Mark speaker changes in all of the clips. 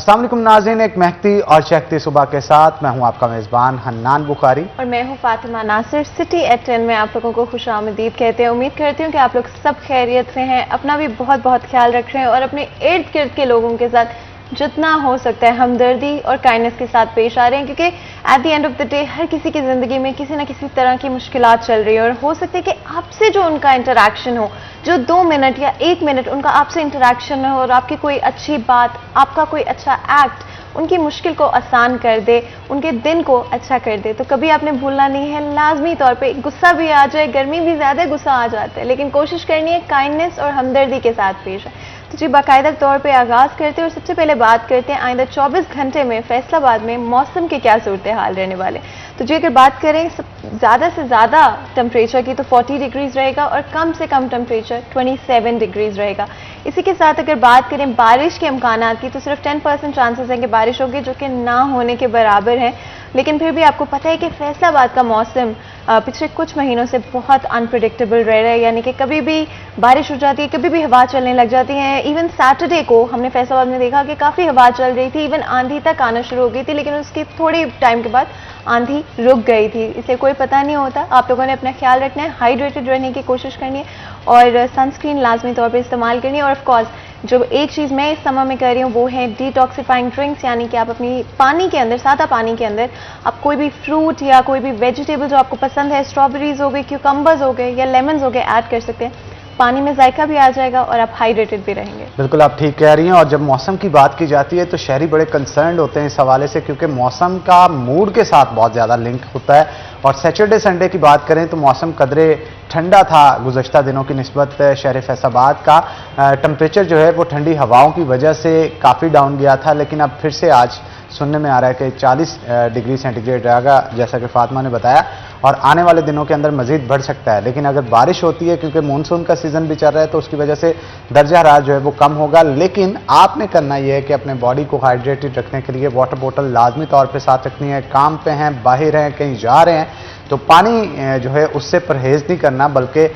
Speaker 1: अस्सलाम वालेकुम नाज़रीन, एक महकती और चहकती सुबह के साथ मैं हूं आपका मेज़बान हन्नान बुखारी
Speaker 2: और मैं हूं फातिमा नासिर। सिटी एट 10 में आप लोगों को खुशामदीद कहते हैं। उम्मीद करती हूं कि आप लोग सब खैरियत से हैं, अपना भी बहुत बहुत ख्याल रख रहे हैं और अपने इर्द गिर्द के लोगों के साथ जितना हो सकता है हमदर्दी और काइंडनेस के साथ पेश आ रहे हैं, क्योंकि at the end of the day हर किसी की ज़िंदगी में किसी ना किसी तरह की मुश्किलात चल रही है और हो सकता है कि आपसे जो उनका इंटरेक्शन हो, जो 2 मिनट या 1 मिनट उनका आपसे इंटरेक्शन हो और आपकी कोई अच्छी बात, आपका कोई अच्छा एक्ट उनकी मुश्किल को आसान कर दे, उनके दिन को अच्छा कर दे, तो कभी आपने भूलना नहीं है। लाजमी तौर पे गुस्सा भी आ जाए, गर्मी भी ज़्यादा गुस्सा आ जाता है, लेकिन कोशिश करनी है काइंडनेस और हमदर्दी के साथ पेश है। तो जी बाकायदा तौर पे आगाज़ करते हैं और सबसे पहले बात करते हैं आइंदा 24 घंटे में फैसलाबाद में मौसम के क्या सूरत हाल रहने वाले। तो जी अगर बात करें ज़्यादा से ज़्यादा टेम्परेचर की तो 40 डिग्रीज रहेगा और कम से कम टेम्परेचर 27 डिग्रीज रहेगा। इसी के साथ अगर बात करें बारिश के इम्कानात की तो सिर्फ 10% चांसेस हैं कि बारिश होगी, जो कि ना होने के बराबर है। लेकिन फिर भी आपको पता है कि फैसलाबाद का मौसम पिछले कुछ महीनों से बहुत अनप्रेडिक्टेबल रह रहा है, यानी कि कभी भी बारिश हो जाती है, कभी भी हवा चलने लग जाती है। इवन सैटरडे को हमने फैसलाबाद में देखा कि काफ़ी हवा चल रही थी, इवन आंधी तक आना शुरू हो गई थी, लेकिन उसकी थोड़ी टाइम के बाद आंधी रुक गई थी। इसलिए कोई पता नहीं होता, आप लोगों ने अपना ख्याल रखना है, हाइड्रेटेड रहने की कोशिश करनी है और सनस्क्रीन लाजमी तौर पर इस्तेमाल करनी है। और ऑफकोर्स जो एक चीज़ मैं इस समय में कर रही हूँ वो है डिटॉक्सिफाइंग ड्रिंक्स, यानी कि आप अपनी पानी के अंदर, सादा पानी के अंदर आप कोई भी फ्रूट या कोई भी वेजिटेबल जो आपको पसंद है, स्ट्रॉबेरीज हो गई, क्यूकम्बर्स हो गए या लेमन्स हो गए, ऐड कर सकते हैं। पानी में जायका भी आ जाएगा और आप हाइड्रेटेड भी रहेंगे।
Speaker 1: बिल्कुल आप ठीक कह रही हैं। और जब मौसम की बात की जाती है तो शहरी बड़े कंसर्न होते हैं इस हवाले से, क्योंकि मौसम का मूड के साथ बहुत ज़्यादा लिंक होता है। और सैटरडे संडे की बात करें तो मौसम कदरे ठंडा था गुज़श्ता दिनों की निस्बत। शहर फैसलाबाद का टेम्परेचर जो है वो ठंडी हवाओं की वजह से काफ़ी डाउन गया था, लेकिन अब फिर से आज सुनने में आ रहा है कि 40 डिग्री सेंटीग्रेड रहेगा, जैसा कि फातिमा ने बताया, और आने वाले दिनों के अंदर मजीद बढ़ सकता है। लेकिन अगर बारिश होती है, क्योंकि मानसून का सीज़न भी चल रहा है, तो उसकी वजह से दर्जा हरारत जो है वो कम होगा। लेकिन आपने करना यह है कि अपने बॉडी को हाइड्रेटेड रखने के लिए वाटर बोतल लाजमी तौर पर साथ रखनी है। काम पे हैं, बाहर हैं, कहीं जा रहे हैं तो पानी जो है उससे परहेज़ नहीं करना, बल्कि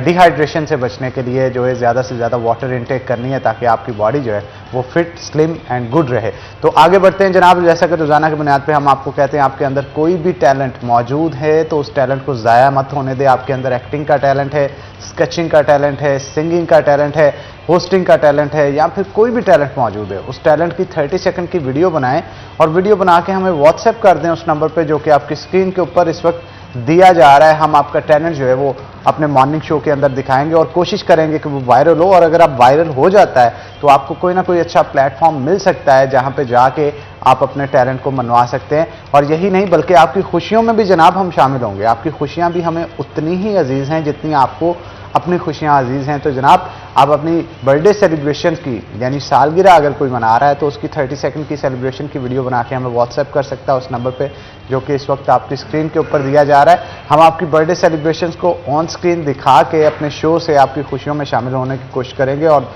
Speaker 1: डिहाइड्रेशन से बचने के लिए जो है ज़्यादा से ज़्यादा वाटर इनटेक करनी है, ताकि आपकी बॉडी जो है वो फिट, स्लिम एंड गुड रहे। तो आगे बढ़ते हैं जनाब। जैसा कि रोज़ाना की बुनियाद पे हम आपको कहते हैं, आपके अंदर कोई भी टैलेंट मौजूद है तो उस टैलेंट को ज़ाया मत होने दें। आपके अंदर एक्टिंग का टैलेंट है, स्केचिंग का टैलेंट है, सिंगिंग का टैलेंट है, होस्टिंग का टैलेंट है, या फिर कोई भी टैलेंट मौजूद है, उस टैलेंट की 30 सेकंड की वीडियो बनाएं और वीडियो बना के हमें व्हाट्सएप कर दें उस नंबर पर जो कि आपकी स्क्रीन के ऊपर इस वक्त दिया जा रहा है। हम आपका टैलेंट जो है वो अपने मॉर्निंग शो के अंदर दिखाएंगे और कोशिश करेंगे कि वो वायरल हो। और अगर आप वायरल हो जाता है तो आपको कोई ना कोई अच्छा प्लेटफॉर्म मिल सकता है जहां पे जाके आप अपने टैलेंट को मनवा सकते हैं। और यही नहीं बल्कि आपकी खुशियों में भी जनाब हम शामिल होंगे। आपकी खुशियां भी हमें उतनी ही अजीज़ हैं जितनी आपको अपनी खुशियां अजीज़ हैं। तो जनाब आप अपनी बर्थडे सेलिब्रेशन की, यानी सालगिरह अगर कोई मना रहा है तो उसकी 30 सेकंड की सेलिब्रेशन की वीडियो बना के हमें व्हाट्सएप कर सकता है उस नंबर पे जो कि इस वक्त आपकी स्क्रीन के ऊपर दिया जा रहा है। हम आपकी बर्थडे सेलिब्रेशन को ऑन स्क्रीन दिखा के अपने शो से आपकी खुशियों में शामिल होने की कोशिश करेंगे और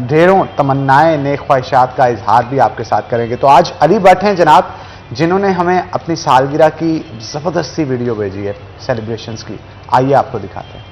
Speaker 1: ढेरों तमन्नाएं, नेक ख्वाहिशात का इजहार भी आपके साथ करेंगे। तो आज अली भट्ट हैं जनाब, जिन्होंने हमें अपनी सालगिरह की ज़बरदस्त सी वीडियो भेजी है सेलिब्रेशंस की। आइए आपको दिखाते हैं।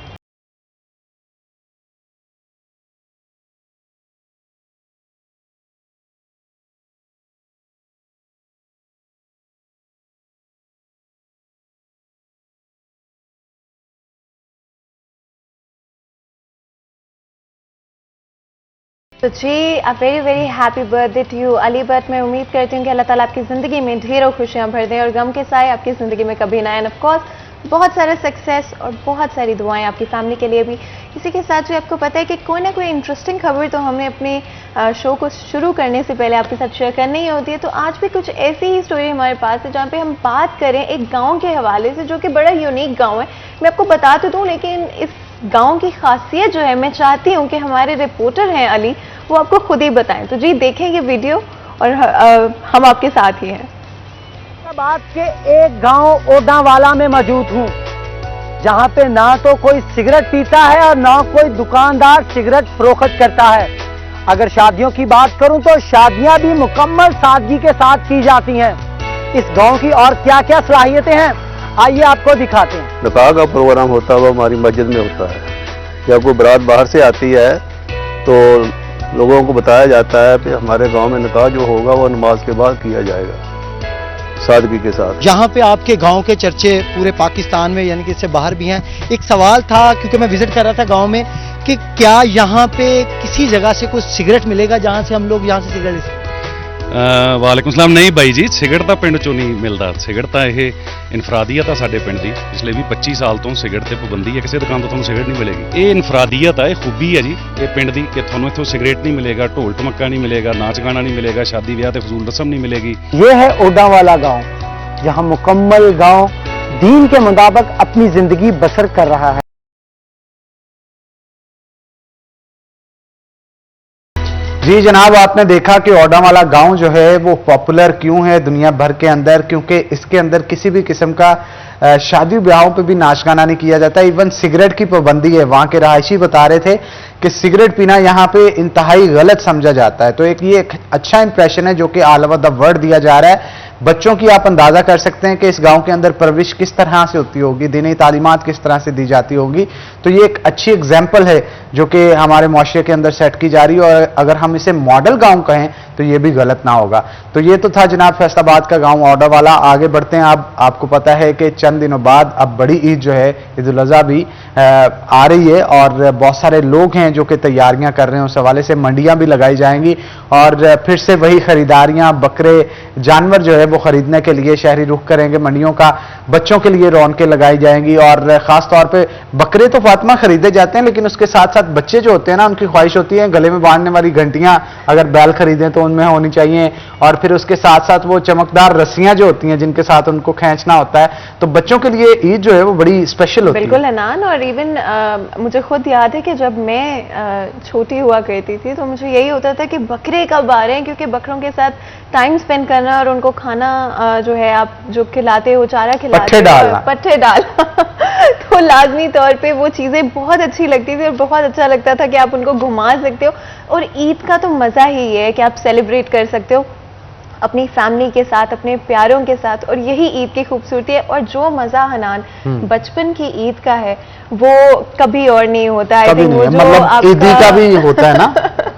Speaker 2: तो जी a very very happy birthday to you Alia Bhatt. मैं उम्मीद करती हूँ कि अल्लाह ताला आपकी ज़िंदगी में ढेरों खुशियाँ भर दें और गम के साए आपकी ज़िंदगी में कभी ना आए। ऑफ कोर्स बहुत सारे सक्सेस और बहुत सारी दुआएं आपकी फैमिली के लिए भी। इसी के साथ जो आपको पता है कि कोई ना कोई इंटरेस्टिंग खबर तो हमने अपने शो को शुरू करने से पहले आपके साथ शेयर करनी ही होती है। तो आज भी कुछ ऐसी ही स्टोरी हमारे पास है जहाँ पे हम बात करें एक गाँव के हवाले से, जो कि बड़ा यूनिक गाँव है। मैं आपको बता तो दूँ, लेकिन इस गाँव की खासियत जो है मैं चाहती हूँ कि हमारे रिपोर्टर हैं अली, वो आपको खुद ही बताएं। तो जी देखें ये वीडियो और हम आपके साथ ही हैं।
Speaker 3: फैसलाबाद के एक गांव ओडावाला में मौजूद हूं, जहां पे ना तो कोई सिगरेट पीता है और ना कोई दुकानदार सिगरेट फरोख्त करता है। अगर शादियों की बात करूं तो शादियां भी मुकम्मल सादगी के साथ की जाती हैं। इस गांव की और क्या क्या सलाहियतें हैं, आइए आपको दिखाते हैं।
Speaker 4: निकाह का प्रोग्राम होता है वो हमारी मस्जिद में होता है। जब कोई बारात बाहर से आती है तो लोगों को बताया जाता है कि हमारे गांव में निकाह जो होगा वो नमाज के बाद किया जाएगा, सादगी के साथ।
Speaker 3: यहाँ पे आपके गांव के चर्चे पूरे पाकिस्तान में यानी कि इससे बाहर भी हैं। एक सवाल था, क्योंकि मैं विजिट कर रहा था गांव में, कि क्या यहाँ पे किसी जगह से कुछ सिगरेट मिलेगा जहाँ से हम लोग यहाँ से सिगरेट ले सकते?
Speaker 5: ਵਾਲੇਕੁਮ ਸਲਾਮ। ਨਹੀਂ ਬਾਈ ਜੀ, ਸਿਗਰਟ ਤਾਂ ਪਿੰਡ ਚੋਂ ਨਹੀਂ ਮਿਲਦਾ। ਸਿਗਰਟ ਤਾਂ ਇਹ ਇਨਫਰਾਦੀਅਤ ਆ ਸਾਡੇ ਪਿੰਡ ਦੀ। ਪਿਛਲੇ ਵੀ 25 ਸਾਲ ਤੋਂ ਸਿਗਰਟ ਤੇ ਪਾਬੰਦੀ ਹੈ, ਕਿਸੇ ਦੁਕਾਨ ਤੋਂ ਤੁਹਾਨੂੰ ਸਿਗਰਟ ਨਹੀਂ ਮਿਲੇਗੀ। ਇਹ ਇਨਫਰਾਦੀਅਤ ਆ, ਇਹ ਖੂਬੀ ਹੈ ਜੀ ਇਹ ਪਿੰਡ ਦੀ, ਕਿ ਤੁਹਾਨੂੰ ਇੱਥੋਂ ਸਿਗਰਟ ਨਹੀਂ ਮਿਲੇਗਾ, ਢੋਲ ਢਮੱਕਾ ਨਹੀਂ ਮਿਲੇਗਾ, ਨਾਚ ਗਾਣਾ नहीं मिलेगा, शादी ब्याह ਤੇ फजूल रस्म नहीं मिलेगी।
Speaker 3: ये है ओडा वाला गांव, जहां मुकम्मल गांव दीन के मुताबिक अपनी जिंदगी बसर कर रहा है।
Speaker 1: जी जनाब, आपने देखा कि ओडावाला गांव जो है वो पॉपुलर क्यों है दुनिया भर के अंदर, क्योंकि इसके अंदर किसी भी किस्म का शादी ब्याहों पे भी नाच गाना नहीं किया जाता। इवन सिगरेट की पाबंदी है। वहां के रहायशी बता रहे थे कि सिगरेट पीना यहाँ पे इंतहाई गलत समझा जाता है। तो ये एक अच्छा इंप्रेशन है जो कि ऑल ओवर द वर्ल्ड दिया जा रहा है। बच्चों की आप अंदाजा कर सकते हैं कि इस गांव के अंदर परवरिश किस तरह से होती होगी, दीनी तालीमात किस तरह से दी जाती होगी। तो ये एक अच्छी एग्जाम्पल है जो कि हमारे मुआशरे के अंदर सेट की जा रही है, और अगर हम इसे मॉडल गांव कहें तो ये भी गलत ना होगा। तो ये तो था जनाब फैसलाबाद का गांव ओडावाला। आगे बढ़ते हैं। अब आपको पता है कि चंद दिनों बाद अब बड़ी ईद जो है ईद उल अज़हा भी आ रही है, और बहुत सारे लोग हैं जो कि तैयारियां कर रहे हैं। उस हवाले से मंडियां भी लगाई जाएंगी, और फिर से वही खरीदारियां, बकरे जानवर जो है वो खरीदने के लिए शहरी रुख करेंगे मंडियों का। बच्चों के लिए रौनकें लगाई जाएंगी, और खास तौर पे बकरे तो फातिमा खरीदे जाते हैं, लेकिन उसके साथ साथ बच्चे जो होते हैं ना, उनकी ख्वाहिश होती है गले में बांधने वाली घंटियां अगर बैल खरीदें तो उनमें होनी चाहिए, और फिर उसके साथ साथ वो चमकदार रस्सियां जो होती हैं जिनके साथ उनको खींचना होता है। तो बच्चों के लिए ईद जो है वो बड़ी स्पेशल होती है।
Speaker 2: बिल्कुल अनान, और इवन मुझे खुद याद है कि जब मैं छोटी हुआ करती थी तो मुझे यही होता था कि बकरे कब आ रहे हैं, क्योंकि बकरों के साथ टाइम स्पेंड करना और उनको खाना जो है आप जो खिलाते हो, चारा खिलाते हो, पट्ठे डालना तो लाजमी तौर पे वो चीज़ें बहुत अच्छी लगती थी, और बहुत अच्छा लगता था कि आप उनको घुमा सकते हो। और ईद का तो मज़ा ही ये है कि आप सेलिब्रेट कर सकते हो अपनी फैमिली के साथ, अपने प्यारों के साथ, और यही ईद की खूबसूरती है। और जो मज़ा हनान बचपन की ईद का है वो कभी और नहीं होता है।
Speaker 1: कभी नहीं, मतलब ईदी का भी होता है ना,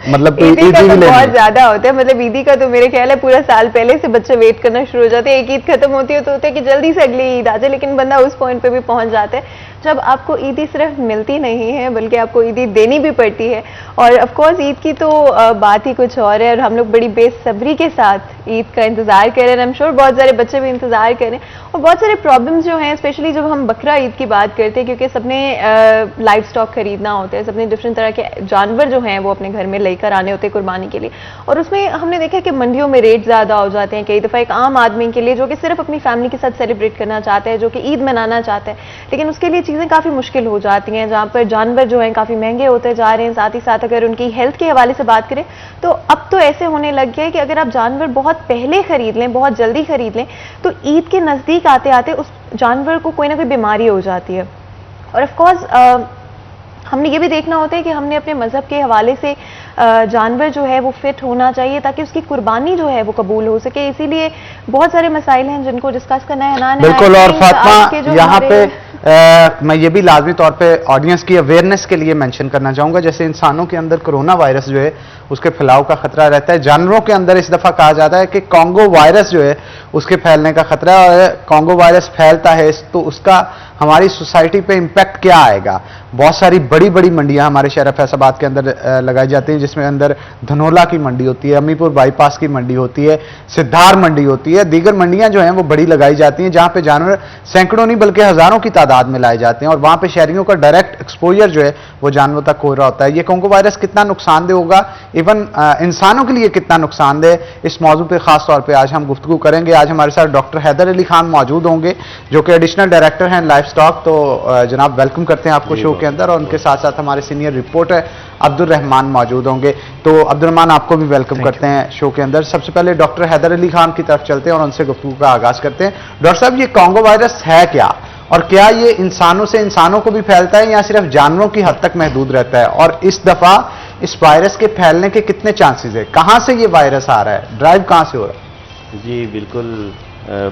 Speaker 1: मतलब
Speaker 2: ईदी का तो बहुत ज्यादा होता है। मतलब ईदी का तो मेरे ख्याल है पूरा साल पहले से बच्चे वेट करना शुरू हो जाते हैं। एक ईद खत्म होती है तो होता है कि जल्दी से अगली ईद आ जाए, लेकिन बंदा उस पॉइंट पे भी पहुंच जाता है जब आपको ईदी सिर्फ मिलती नहीं है बल्कि आपको ईदी देनी भी पड़ती है। और ऑफ कोर्स ईद की तो बात ही कुछ और है, और हम लोग बड़ी बेसब्री के साथ ईद का इंतजार कर रहे हैं। आई एम श्योर बहुत सारे बच्चे भी इंतजार कर रहे हैं। और बहुत सारे प्रॉब्लम्स जो हैं, स्पेशली जब हम बकरा ईद की बात करते हैं, क्योंकि सबने लाइव स्टॉक खरीदना होता है, सबने डिफरेंट तरह के जानवर जो हैं वो अपने घर में लेकर आने होते हैं कुर्बानी के लिए। और उसमें हमने देखा कि मंडियों में रेट ज़्यादा हो जाते हैं। कई दफ़ा एक आम आदमी के लिए जो कि सिर्फ अपनी फैमिली के साथ सेलिब्रेट करना चाहता है, जो कि ईद मनाना चाहता है, लेकिन उसके लिए चीज़ें काफ़ी मुश्किल हो जाती हैं, जहाँ पर जानवर जो हैं काफ़ी महंगे होते जा रहे हैं। साथ ही साथ अगर उनकी हेल्थ के हवाले से बात करें तो अब तो ऐसे होने लग गया है कि अगर आप जानवर बहुत पहले खरीद लें, बहुत जल्दी खरीद लें, तो ईद के नज़दीक आते आते उस जानवर को कोई ना कोई बीमारी हो जाती है। और ऑफ कोर्स हमने ये भी देखना होता है कि हमने अपने मज़हब के हवाले से जानवर जो है वो फिट होना चाहिए ताकि उसकी कुर्बानी जो है वो कबूल हो सके। इसीलिए बहुत सारे मसाइल हैं जिनको डिस्कस करना है हनान।
Speaker 1: बिल्कुल। और फातिमा यहाँ पे मैं ये भी लाजमी तौर पे ऑडियंस की अवेयरनेस के लिए मेंशन करना चाहूंगा, जैसे इंसानों के अंदर कोरोना वायरस जो है उसके फैलाव का खतरा रहता है, जानवरों के अंदर इस दफा कहा जाता है कि कॉन्गो वायरस जो है उसके फैलने का खतरा है। और कॉन्गो वायरस फैलता है तो उसका हमारी सोसाइटी पे इम्पैक्ट क्या आएगा। बहुत सारी बड़ी बड़ी मंडियां हमारे शहर फैसलाबाद के अंदर लगाई जाती हैं, जिसमें अंदर धनोला की मंडी होती है, अमीपुर बाईपास की मंडी होती है, सिद्धार मंडी होती है, दीगर मंडियां जो हैं वो बड़ी लगाई जाती हैं, जहां पे जानवर सैकड़ों नहीं बल्कि हजारों की तादाद में लाए जाते हैं, और वहां पे शहरियों का डायरेक्ट एक्सपोजर जो है वो जानवरों तक हो रहा होता है। ये कॉन्गो वायरस कितना नुकसानदेह होगा, इवन इंसानों के लिए कितना नुकसानदेह, इस मौजू पे खास तौर पर आज हम गुफ्तगू करेंगे। आज हमारे साथ डॉक्टर हैदर अली खान मौजूद होंगे जो कि एडिशनल डायरेक्टर हैं लाइफ स्टॉक। तो जनाब वेलकम करते हैं आपको शो के अंदर, और उनके साथ साथ हमारे सीनियर रिपोर्टर अब्दुल रहमान मौजूद होंगे। तो अब्दुल रहमान आपको भी वेलकम करते हैं शो के अंदर। सबसे पहले डॉक्टर हैदर अली खान की तरफ चलते हैं और उनसे गुफ्तगू का आगाज करते हैं। डॉक्टर साहब, ये कॉन्गो वायरस है क्या, और क्या ये इंसानों से इंसानों को भी फैलता है या सिर्फ जानवरों की हद तक महदूद रहता है, और इस दफा इस वायरस के फैलने के कितने चांसेस है, कहां से ये वायरस आ रहा है, ड्राइव कहां से हो रहा है?
Speaker 6: जी बिल्कुल,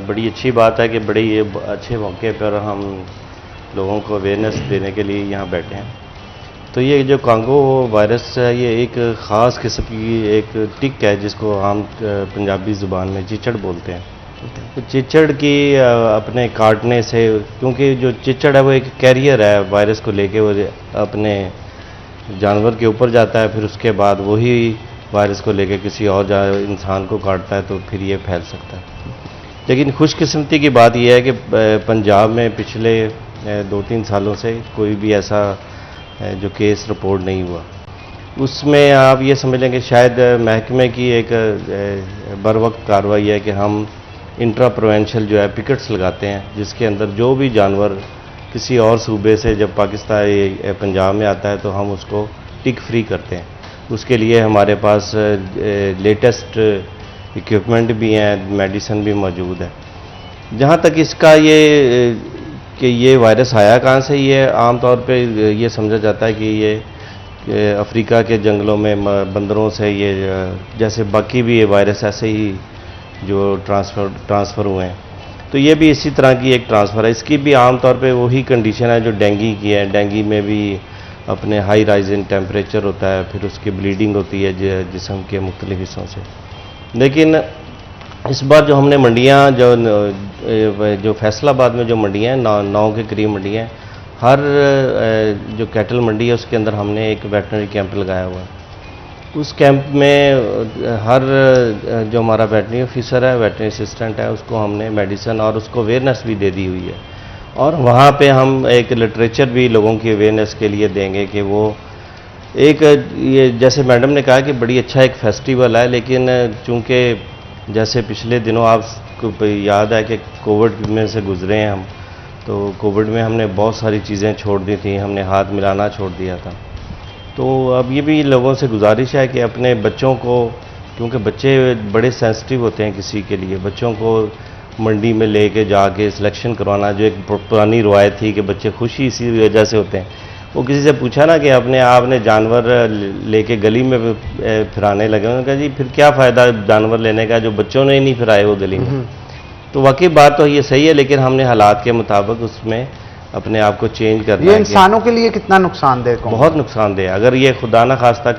Speaker 6: बड़ी अच्छी बात है कि बड़े ये अच्छे मौके पर हम लोगों को अवेयरनेस देने के लिए यहाँ बैठे हैं। तो ये जो कांगो वायरस है ये एक ख़ास किस्म की एक टिक है जिसको हम पंजाबी ज़ुबान में चिचड़ बोलते हैं। तो चिचड़ की अपने काटने से, क्योंकि जो चिचड़ है वो एक कैरियर है वायरस को लेके, वो अपने जानवर के ऊपर जाता है, फिर उसके बाद वही वायरस को लेके किसी और इंसान को काटता है तो फिर ये फैल सकता है। लेकिन खुशकिस्मती की बात यह है कि पंजाब में पिछले 2-3 सालों से कोई भी ऐसा जो केस रिपोर्ट नहीं हुआ। उसमें आप ये समझ लें कि शायद महकमे की एक बर वक्त कार्रवाई है कि हम इंट्रा प्रोवेंशियल जो है पिकेट्स लगाते हैं, जिसके अंदर जो भी जानवर किसी और सूबे से जब पाकिस्तान पंजाब में आता है तो हम उसको टिक फ्री करते हैं। उसके लिए हमारे पास लेटेस्ट इक्विपमेंट भी हैं, मेडिसिन भी मौजूद है। जहाँ तक इसका ये कि ये वायरस आया कहाँ से, ये आम तौर पे ये समझा जाता है कि ये अफ्रीका के जंगलों में बंदरों से, ये जैसे बाकी भी ये वायरस ऐसे ही जो ट्रांसफ़र हुए हैं, तो ये भी इसी तरह की एक ट्रांसफ़र है। इसकी भी आम तौर पे वही कंडीशन है जो डेंगू की है। डेंगू में भी अपने हाई राइज इन टेम्परेचर होता है, फिर उसकी ब्लीडिंग होती है जिस्म के मुख्तलिफ हिस्सों से। लेकिन इस बार जो हमने मंडियाँ जो फैसलाबाद में जो मंडियाँ हैं, 9 के करीब मंडियाँ हैं, हर जो कैटल मंडी है उसके अंदर हमने एक वेटनरी कैंप लगाया हुआ है। उस कैंप में हर जो हमारा वेटनरी ऑफिसर है, वेटनरी असिस्टेंट है, उसको हमने मेडिसिन और उसको अवेयरनेस भी दे दी हुई है। और वहाँ पे हम एक लिटरेचर भी लोगों की अवेयरनेस के लिए देंगे कि वो एक, ये जैसे मैडम ने कहा कि बड़ी अच्छा एक फेस्टिवल है, लेकिन चूँकि जैसे पिछले दिनों आपको याद है कि कोविड में से गुजरे हैं हम, तो कोविड में हमने बहुत सारी चीज़ें छोड़ दी थी, हमने हाथ मिलाना छोड़ दिया था। तो अब ये भी लोगों से गुजारिश है कि अपने बच्चों को, क्योंकि बच्चे बड़े सेंसिटिव होते हैं किसी के लिए, बच्चों को मंडी में लेके जाके सिलेक्शन करवाना, जो एक पुरानी रवायत थी कि बच्चे खुशी इसी वजह से होते हैं। वो किसी से पूछा ना कि आपने जानवर लेके गली में फिराने लगे, उन्होंने कहा जी फिर क्या फ़ायदा जानवर लेने का, जो बच्चों ने ही नहीं फिराए वो गली में। तो वाकई बात तो ये सही है, लेकिन हमने हालात के मुताबिक उसमें अपने आप को चेंज करना है।
Speaker 1: ये इंसानों के लिए कितना नुकसानदेह?
Speaker 6: बहुत नुकसानदेह। अगर ये खुदा न खास्ता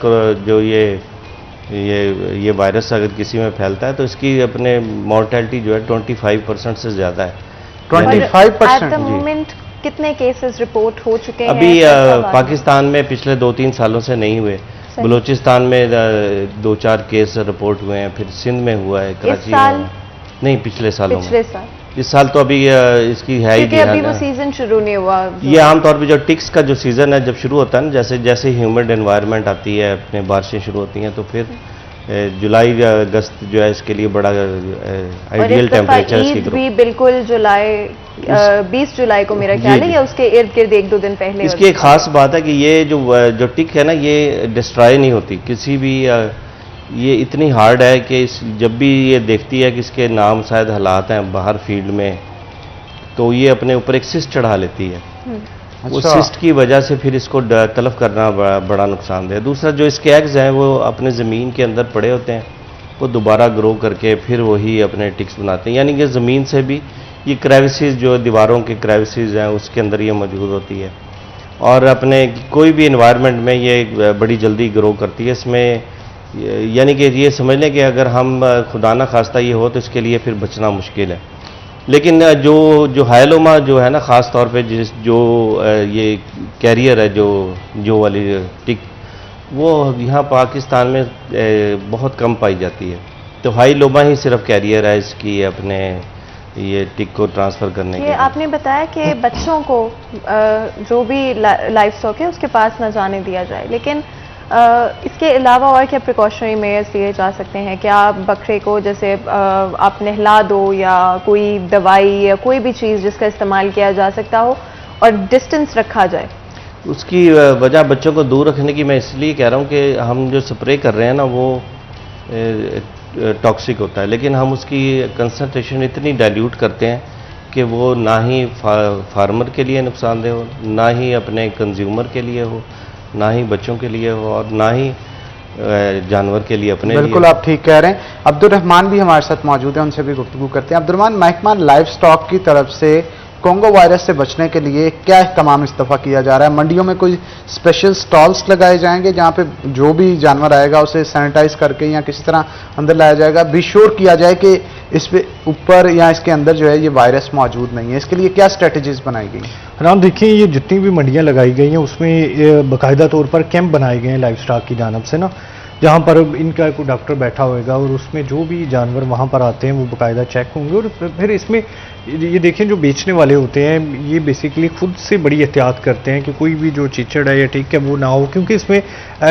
Speaker 6: जो ये वायरस अगर किसी में फैलता है तो इसकी अपने मॉर्टेलिटी जो है 25% से ज़्यादा है।
Speaker 1: 25%?
Speaker 2: एट द मोमेंट कितने केसेस रिपोर्ट हो चुके हैं?
Speaker 6: अभी पाकिस्तान में पिछले 2-3 सालों से नहीं हुए। बलूचिस्तान में 2-4 केस रिपोर्ट हुए हैं, फिर सिंध में हुआ है, कराची में नहीं, पिछले सालों में। इस साल तो अभी इसकी है ही,
Speaker 2: अभी वो सीजन शुरू नहीं हुआ।
Speaker 6: ये आमतौर पे जो टिक्स का जो सीज़न है जब शुरू होता है ना, जैसे जैसे ह्यूमिड एनवायरनमेंट आती है, अपने बारिशें शुरू होती हैं, तो फिर जुलाई अगस्त जो है इसके लिए बड़ा आइडियल टेम्परेचर इसकी भी
Speaker 2: बिल्कुल जुलाई 20 जुलाई को मेरा ख्याल है, या उसके इर्द गिर्द 1-2 दिन पहले।
Speaker 6: इसकी एक खास बात है कि ये जो टिक है ना, ये डिस्ट्रॉय नहीं होती किसी भी, ये इतनी हार्ड है कि जब भी ये देखती है कि इसके नाम शायद हालात हैं बाहर फील्ड में, तो ये अपने ऊपर एक सिस्ट चढ़ा लेती है। वो सिस्ट की वजह से फिर इसको तलफ करना बड़ा नुकसानदेह है। दूसरा, जो इसके एग्स हैं वो अपने ज़मीन के अंदर पड़े होते हैं, वो दोबारा ग्रो करके फिर वही अपने टिक्स बनाते हैं। यानी कि ज़मीन से भी ये क्रेविसेस, जो दीवारों के क्रेविसेस हैं, उसके अंदर ये मौजूद होती है, और अपने कोई भी इन्वायरमेंट में ये बड़ी जल्दी ग्रो करती है। इसमें यानी कि ये समझ लें कि अगर हम खुदा न खास्ता ये हो तो इसके लिए फिर बचना मुश्किल है। लेकिन जो हाइलोमा जो है ना, ख़ास तौर पे जो ये कैरियर है, जो वाली टिक, वो यहाँ पाकिस्तान में बहुत कम पाई जाती है। तो हाइलोमा ही सिर्फ कैरियर है इसकी, अपने ये टिक को ट्रांसफ़र करने के।
Speaker 2: आपने बताया कि बच्चों को जो भी लाइफ स्टॉक है उसके पास न जाने दिया जाए, लेकिन इसके अलावा और क्या प्रिकॉशनरी मेजर्स लिए जा सकते हैं? क्या बकरे को जैसे आप नहला दो, या कोई दवाई या कोई भी चीज़ जिसका इस्तेमाल किया जा सकता हो और डिस्टेंस रखा जाए?
Speaker 6: उसकी वजह बच्चों को दूर रखने की मैं इसलिए कह रहा हूँ कि हम जो स्प्रे कर रहे हैं ना, वो टॉक्सिक होता है, लेकिन हम उसकी कंसंट्रेशन इतनी डाइल्यूट करते हैं कि वो ना ही फार्मर के लिए नुकसानदेह हो, ना ही अपने कंज्यूमर के लिए हो, ना ही बच्चों के लिए हो, और ना ही जानवर के लिए अपने
Speaker 1: बिल्कुल
Speaker 6: लिए।
Speaker 1: आप ठीक कह रहे हैं। अब्दुल रहमान भी हमारे साथ मौजूद हैं, उनसे भी गुफ्तगू करते हैं। अब्दुल रहमान, महकमा लाइफ स्टॉक की तरफ से कोंगो वायरस से बचने के लिए क्या इहतमाम इस दफ़ा किया जा रहा है? मंडियों में कोई स्पेशल स्टॉल्स लगाए जाएंगे जहां पे जो भी जानवर आएगा उसे सैनिटाइज करके या किसी तरह अंदर लाया जाएगा? बी श्योर किया जाए कि इस पे ऊपर या इसके अंदर जो है ये वायरस मौजूद नहीं है। इसके लिए क्या स्ट्रेटजीज बनाई गई?
Speaker 7: राम, देखिए ये जितनी भी मंडियां लगाई गई हैं उसमें बाकायदा तौर पर कैंप बनाए गए हैं लाइफ स्टॉक की जानब से ना, जहाँ पर इनका कोई डॉक्टर बैठा होएगा और उसमें जो भी जानवर वहाँ पर आते हैं वो बाकायदा चेक होंगे। और फिर इसमें ये देखें जो बेचने वाले होते हैं ये बेसिकली खुद से बड़ी एहतियात करते हैं कि कोई भी जो चिचड़ है या ठीक है वो ना हो, क्योंकि इसमें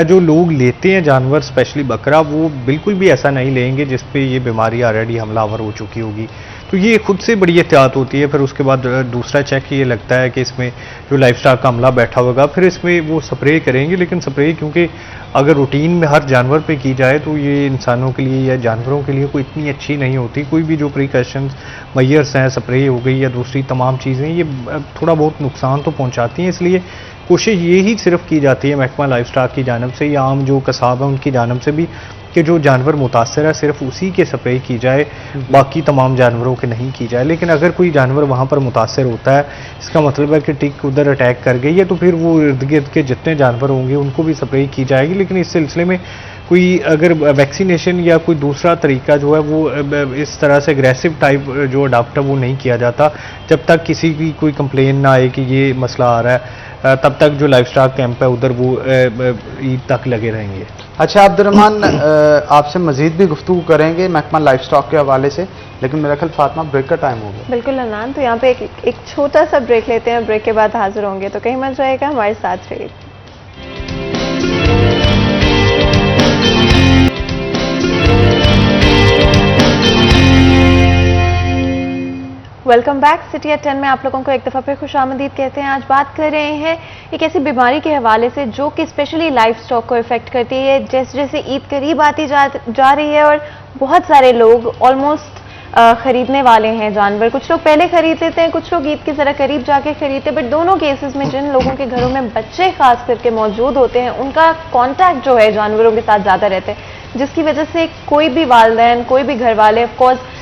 Speaker 7: जो लोग लेते हैं जानवर स्पेशली बकरा वो बिल्कुल भी ऐसा नहीं लेंगे जिस पे ये बीमारी ऑलरेडी हमलावर हो चुकी होगी। तो ये खुद से बड़ी एहतियात होती है। फिर उसके बाद दूसरा चेक ये लगता है कि इसमें जो लाइफ स्टॉक का अमला बैठा होगा फिर इसमें वो स्प्रे करेंगे, लेकिन स्प्रे क्योंकि अगर रूटीन में हर जानवर पे की जाए तो ये इंसानों के लिए या जानवरों के लिए कोई इतनी अच्छी नहीं होती। कोई भी जो प्रिकॉशंस मैयर्स हैं, स्प्रे हो गई या दूसरी तमाम चीज़ें, ये थोड़ा बहुत नुकसान तो पहुँचाती हैं। इसलिए कोशिश ये ही सिर्फ की जाती है महकमा लाइफ स्टॉक की जानब से या आम जो कसाब है उनकी जानब से भी कि जो जानवर मुतासर है सिर्फ उसी के स्प्रे की जाए, बाकी तमाम जानवरों के नहीं की जाए। लेकिन अगर कोई जानवर वहाँ पर मुतासर होता है, इसका मतलब है कि टिक उधर अटैक कर गई है, तो फिर वो इर्द गिर्द के जितने जानवर होंगे उनको भी स्प्रे की जाएगी। लेकिन इस सिलसिले में कोई अगर वैक्सीनेशन या कोई दूसरा तरीका जो है वो इस तरह से एग्रेसिव टाइप जो अडॉप्ट है वो नहीं किया जाता जब तक किसी की कोई कंप्लेन ना आए कि ये मसला आ रहा है। तब तक जो लाइफ स्टॉक कैंप है उधर वो ईद तक लगे रहेंगे।
Speaker 1: अच्छा अब्दुर्रहमान, आपसे मजीद भी गुफ्तगू करेंगे महकमा लाइफ स्टॉक के हवाले से, लेकिन मेरा ख्याल फातिमा ब्रेक का टाइम हो गया।
Speaker 2: बिल्कुल अनान, तो यहाँ पे एक छोटा सा ब्रेक लेते हैं, ब्रेक के बाद हाजिर होंगे, तो कहीं मत जाएगा, हमारे साथ रहिए। Welcome back. सिटी एट 10 में आप लोगों को एक दफ़ा फिर खुशामदीद कहते हैं। आज बात कर रहे हैं एक ऐसी बीमारी के हवाले से जो कि स्पेशली लाइफ स्टॉक को इफेक्ट करती है। जैसे जैसे ईद करीब आती जा रही है और बहुत सारे लोग ऑलमोस्ट खरीदने वाले हैं जानवर। कुछ लोग पहले खरीद लेते हैं, कुछ लोग ईद के ज़रा करीब जाके खरीदते हैं। बट दोनों केसेस में जिन लोगों के घरों में बच्चे खास करके मौजूद होते हैं उनका कॉन्टैक्ट जो है जानवरों के साथ ज़्यादा रहता है, जिसकी वजह से कोई भी वालिदैन, कोई भी घर वाले ऑफकोर्स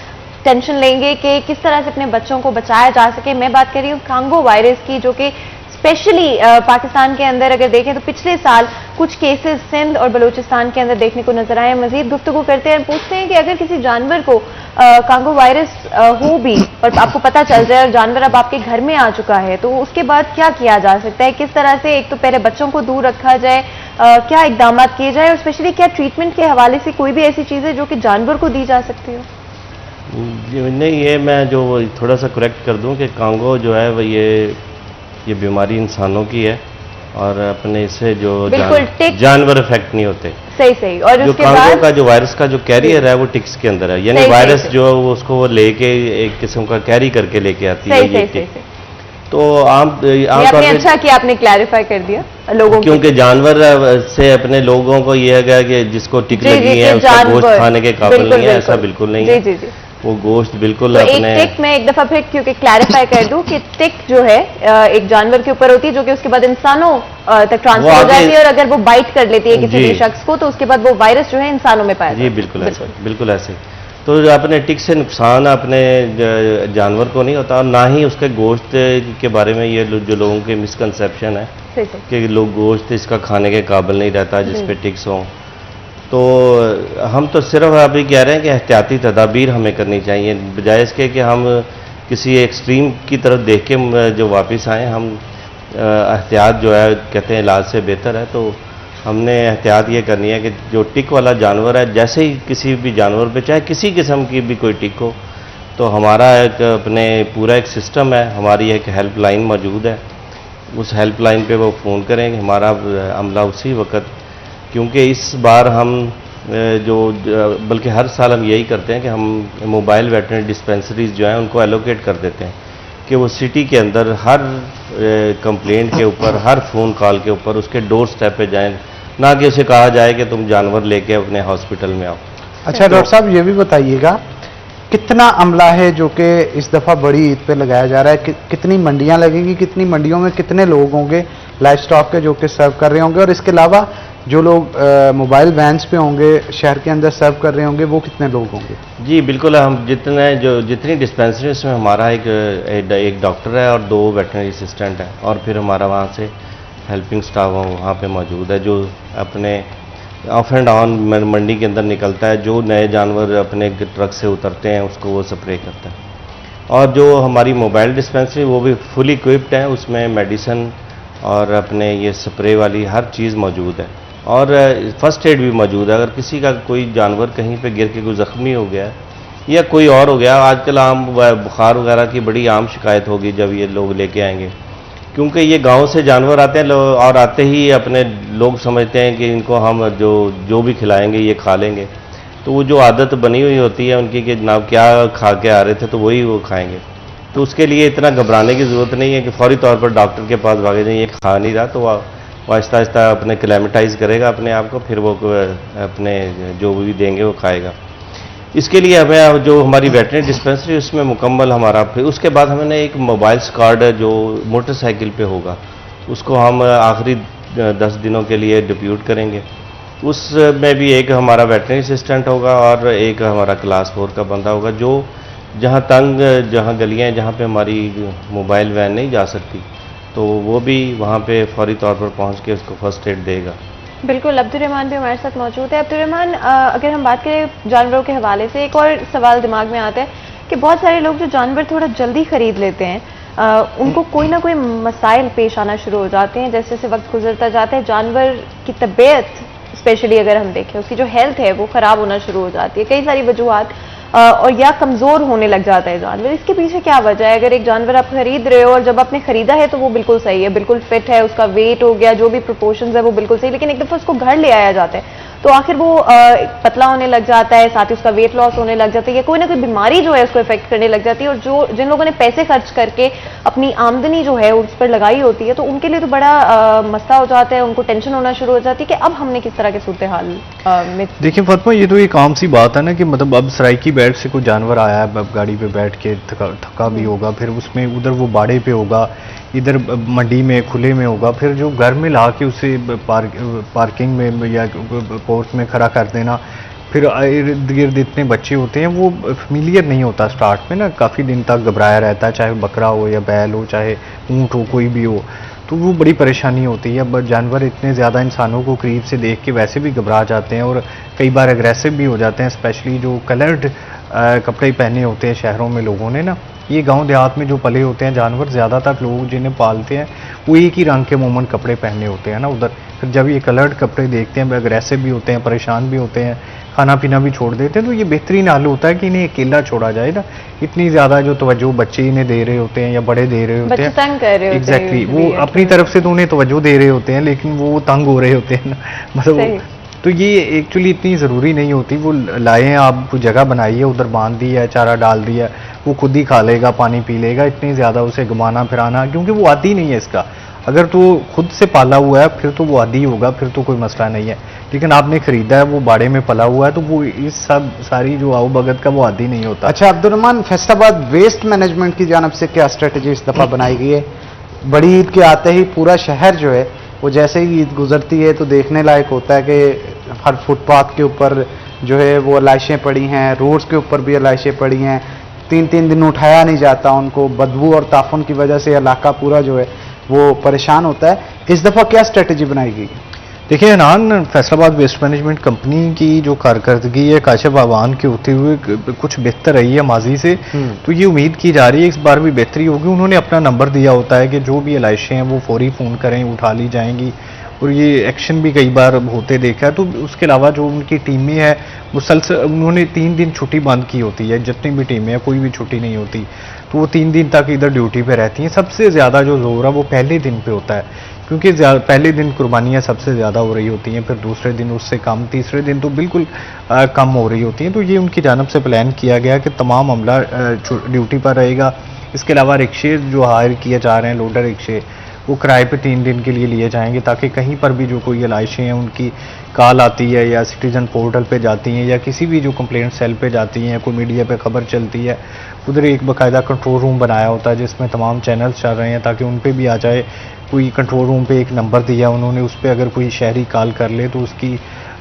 Speaker 2: टेंशन लेंगे कि किस तरह से अपने बच्चों को बचाया जा सके। मैं बात कर रही हूँ कांगो वायरस की, जो कि स्पेशली पाकिस्तान के अंदर अगर देखें तो पिछले साल कुछ केसेस सिंध और बलूचिस्तान के अंदर देखने को नजर आए। मजीद गुफ्तगू करते हैं, पूछते हैं कि अगर किसी जानवर को कांगो वायरस हो भी और आपको पता चल जाए और जानवर अब आपके घर में आ चुका है, तो उसके बाद क्या किया जा सकता है? किस तरह से एक तो पहले बच्चों को दूर रखा जाए, क्या इकदाम किए जाए और स्पेशली क्या ट्रीटमेंट के हवाले से कोई भी ऐसी चीज़ है जो कि जानवर को दी जा सकती हो?
Speaker 6: नहीं, ये मैं जो थोड़ा सा करेक्ट कर दूं कि कांगो जो है वो ये बीमारी इंसानों की है और अपने इससे जो जानवर इफेक्ट नहीं होते।
Speaker 2: सही। और
Speaker 6: जो कांगो का जो वायरस का जो कैरियर है वो टिक्स के अंदर है, यानी वायरस जो उसको वो लेके एक किस्म का कैरी करके लेके आती है ये टिक। तो आमतौर पर
Speaker 2: अच्छा कि आपने क्लैरिफाई कर दिया लोगों को,
Speaker 6: क्योंकि जानवर से अपने लोगों को यह है कि जिसको टिक लगी है उसका गोश्त खाने के काबिल नहीं है, ऐसा बिल्कुल नहीं है। वो गोश्त बिल्कुल
Speaker 2: तो
Speaker 6: अपने
Speaker 2: एक टिक मैं एक दफा फिर क्योंकि क्लैरिफाई कर दूं कि टिक जो है एक जानवर के ऊपर होती है जो कि उसके बाद इंसानों तक ट्रांसफर हो जाती है और अगर वो बाइट कर लेती है किसी भी शख्स को तो उसके बाद वो वायरस जो है इंसानों में पाया जाता है।
Speaker 6: जी बिल्कुल ऐसे। तो अपने टिक से नुकसान अपने जानवर को नहीं होता और ना ही उसके गोश्त के बारे में ये जो लोगों के मिसकंसेप्शन है कि लोग गोश्त इसका खाने के काबिल नहीं रहता जिस पे टिक्स हों। तो हम तो सिर्फ अभी कह रहे हैं कि एहतियाती तदाबीर हमें करनी चाहिए, बजाय इसके कि हम किसी एक्सट्रीम की तरफ देख के जो वापस आए। हम एहतियात जो है कहते हैं इलाज से बेहतर है, तो हमने एहतियात ये करनी है कि जो टिक वाला जानवर है, जैसे ही किसी भी जानवर पे चाहे किसी किस्म की भी कोई टिक हो, तो हमारा एक अपने पूरा एक सिस्टम है, हमारी एक हेल्पलाइन मौजूद है। उस हेल्पलाइन पे वो फ़ोन करेंगे, हमारा अमला उसी वक्त, क्योंकि इस बार हम बल्कि हर साल हम यही करते हैं कि हम मोबाइल वेटरनरी डिस्पेंसरीज जो हैं उनको एलोकेट कर देते हैं कि वो सिटी के अंदर हर कंप्लेंट के ऊपर, हर फ़ोन कॉल के ऊपर उसके डोर स्टेप पे जाएं, ना कि उसे कहा जाए कि तुम जानवर लेके अपने हॉस्पिटल में आओ।
Speaker 1: अच्छा डॉक्टर साहब, ये भी बताइएगा कितना अमला है जो कि इस दफ़ा बड़ी ईद पे लगाया जा रहा है? कितनी मंडियां लगेंगी, कितनी मंडियों में कितने लोग होंगे लाइफ स्टॉक के जो कि सर्व कर रहे होंगे, और इसके अलावा जो लोग मोबाइल वैन्स पे होंगे, शहर के अंदर सर्व कर रहे होंगे, वो कितने लोग होंगे?
Speaker 6: जी बिल्कुल, हम जितनी डिस्पेंसरी उसमें हमारा एक डॉक्टर है और 2 वेटनरी असिस्टेंट है, और फिर हमारा वहाँ से हेल्पिंग स्टाफ वहाँ पे मौजूद है जो अपने ऑफ एंड ऑन मंडी के अंदर निकलता है। जो नए जानवर अपने ट्रक से उतरते हैं उसको वो स्प्रे करता है। और जो हमारी मोबाइल डिस्पेंसरी वो भी फुल इक्विप्ड है, उसमें मेडिसिन और अपने ये स्प्रे वाली हर चीज़ मौजूद है, और फर्स्ट एड भी मौजूद है। अगर किसी का कोई जानवर कहीं पे गिर के कोई ज़ख्मी हो गया या कोई और हो गया, आजकल आम बुखार वगैरह की बड़ी आम शिकायत होगी जब ये लोग लेके आएंगे, क्योंकि ये गांव से जानवर आते हैं और आते ही अपने लोग समझते हैं कि इनको हम जो भी खिलाएंगे ये खा लेंगे। तो वो जो आदत बनी हुई होती है उनकी कि जनाब क्या खा के आ रहे थे तो वही वो खाएंगे। तो उसके लिए इतना घबराने की ज़रूरत नहीं है कि फौरी तौर पर डॉक्टर के पास भागे जाए, ये खा नहीं रहा, तो वो आहिस्ता आहिस्ता अपने क्लेमेटाइज करेगा अपने आप को, फिर वो अपने जो भी देंगे वो खाएगा। इसके लिए हमें जो हमारी वेटरनरी डिस्पेंसरी उसमें मुकम्मल हमारा, फिर उसके बाद हमने एक मोबाइल स्क्वाड जो मोटरसाइकिल पे होगा उसको हम आखिरी 10 दिनों के लिए डिप्यूट करेंगे। उसमें भी एक हमारा वेटरनरी असिस्टेंट होगा और एक हमारा क्लास 4 का बंदा होगा, जो जहाँ गलियाँ हैं जहाँ पे हमारी मोबाइल वैन नहीं जा सकती, तो वो भी वहाँ पे फौरी तौर पर पहुँच के उसको फर्स्ट एड देगा।
Speaker 2: बिल्कुल, अब्दुर्रहमान भी हमारे साथ मौजूद है। अब्दुर्रहमान, अगर हम बात करें जानवरों के हवाले से, एक और सवाल दिमाग में आता है कि बहुत सारे लोग जो जानवर थोड़ा जल्दी खरीद लेते हैं, उनको कोई ना कोई मसाइल पेश आना शुरू हो जाते हैं। जैसे जैसे वक्त गुजरता जाता है जानवर की तबीयत, स्पेशली अगर हम देखें उसकी जो हेल्थ है वो ख़राब होना शुरू हो जाती है, कई सारी वजूहात, और या कमज़ोर होने लग जाता है जानवर। इसके पीछे क्या वजह है? अगर एक जानवर आप खरीद रहे हो और जब आपने खरीदा है तो वो बिल्कुल सही है, बिल्कुल फिट है, उसका वेट हो गया, जो भी प्रोपोर्शंस है वो बिल्कुल सही, लेकिन एक दफ़ा उसको घर ले आया जाता है तो आखिर वो पतला होने लग जाता है, साथ ही उसका वेट लॉस होने लग जाता है, या कोई ना कोई बीमारी जो है उसको इफेक्ट करने लग जाती है। और जिन लोगों ने पैसे खर्च करके अपनी आमदनी जो है उस पर लगाई होती है, तो उनके लिए तो बड़ा मसला हो जाता है, उनको टेंशन होना शुरू हो जाती है कि अब हमने किस तरह के सूरत हाल में।
Speaker 7: देखिए फातिमा, ये तो एक आम सी बात है ना कि मतलब अब सराइकी बेल्ट से कोई जानवर आया है, अब गाड़ी पे बैठ के थका भी होगा, फिर उसमें उधर वो बाड़े पे होगा, इधर मंडी में खुले में होगा, फिर जो घर में ला के उसे पार्किंग में या पोर्ट में खड़ा कर देना, फिर इर्द गिर्द इतने बच्चे होते हैं, वो फेमिलियर नहीं होता स्टार्ट में ना, काफ़ी दिन तक घबराया रहता है, चाहे बकरा हो या बैल हो, चाहे ऊँट हो, कोई भी हो, तो वो बड़ी परेशानी होती है। बट जानवर इतने ज़्यादा इंसानों को करीब से देख के वैसे भी घबरा जाते हैं और कई बार एग्रेसिव भी हो जाते हैं, स्पेशली जो कलर्ड कपड़े पहने होते हैं शहरों में लोगों ने ना। ये गांव देहात में जो पले होते हैं जानवर, ज़्यादातर लोग जिन्हें पालते हैं वो एक ही रंग के मोमन कपड़े पहने होते हैं ना उधर। फिर जब ये कलर्ड कपड़े देखते हैं, एग्रेसिव भी होते हैं, परेशान भी होते हैं, खाना पीना भी छोड़ देते हैं, तो ये बेहतरीन हाल होता है कि इन्हें अकेला छोड़ा जाए ना। इतनी ज़्यादा जो तवज्जो बच्चे इन्हें दे रहे होते हैं या बड़े दे रहे होते हैं,
Speaker 2: तंग कर रहे होते हैं,
Speaker 7: एग्जैक्टली, वो अपनी तरफ से तो उन्हें तवज्जो दे रहे होते हैं, लेकिन वो तंग हो रहे होते हैं ना, मतलब। तो ये एक्चुअली इतनी ज़रूरी नहीं होती। वो लाएँ, आप जगह बनाइए, उधर बांध दिया, चारा डाल दिया, वो खुद ही खा लेगा, पानी पी लेगा, इतनी ज़्यादा उसे घुमाना फिराना, क्योंकि वो आदी नहीं है इसका। अगर तो खुद से पाला हुआ है फिर तो वो आदी होगा, फिर तो कोई मसला नहीं है, लेकिन आपने खरीदा है, वो बाड़े में पला हुआ है, तो वो इस सब सारी जो आओ भगत का वो आदी नहीं होता।
Speaker 1: अच्छा अब्दुर्रहमान, फैसलाबाद वेस्ट मैनेजमेंट की जानब से क्या स्ट्रेटजी इस दफ़ा बनाई गई है? बड़ी ईद के आते ही पूरा शहर जो है वो जैसे ही ईद गुजरती है तो देखने लायक होता है कि हर फुटपाथ के ऊपर जो है वो लाशें पड़ी हैं, रोड्स के ऊपर भी लाशें पड़ी हैं, 3-3 दिन उठाया नहीं जाता उनको, बदबू और ताफुन की वजह से इलाका पूरा जो है वो परेशान होता है। इस दफ़ा क्या स्ट्रेटजी बनाई गई?
Speaker 7: देखिए अनान, फैसलाबाद वेस्ट मैनेजमेंट कंपनी की जो कारकर्दगी है काशिफ आवान के होते हुए कुछ बेहतर रही है माजी से, तो ये उम्मीद की जा रही है इस बार भी बेहतरी होगी। उन्होंने अपना नंबर दिया होता है कि जो भी लाशें हैं वो फौरी फ़ोन करें, उठा ली जाएंगी, और ये एक्शन भी कई बार होते देखा है। तो उसके अलावा जो उनकी टीमें हैं मुसलसल, उन्होंने 3 दिन छुट्टी बंद की होती है, जितनी भी टीमें हैं कोई भी छुट्टी नहीं होती, तो वो 3 दिन तक इधर ड्यूटी पे रहती हैं। सबसे ज़्यादा जो जोर है वो पहले दिन पे होता है, क्योंकि पहले दिन कुर्बानियाँ सबसे ज़्यादा हो रही होती हैं, फिर दूसरे दिन उससे कम, तीसरे दिन तो बिल्कुल कम हो रही होती हैं। तो ये उनकी जानब से प्लान किया गया कि तमाम अमला ड्यूटी पर रहेगा। इसके अलावा रिक्शे जो हायर किए जा रहे हैं, लोडर रिक्शे, वो किराए पे 3 दिन के लिए लिए जाएंगे, ताकि कहीं पर भी जो कोई लाशें हैं उनकी कॉल आती है या सिटीजन पोर्टल पे जाती हैं या किसी भी जो कंप्लेंट सेल पे जाती हैं, कोई मीडिया पे खबर चलती है, उधर एक बाकायदा कंट्रोल रूम बनाया होता है जिसमें तमाम चैनल्स चल रहे हैं ताकि उन पे भी आ जाए कोई कंट्रोल रूम पे एक नंबर दिया उन्होंने, उस पर अगर कोई शहरी कॉल कर ले तो उसकी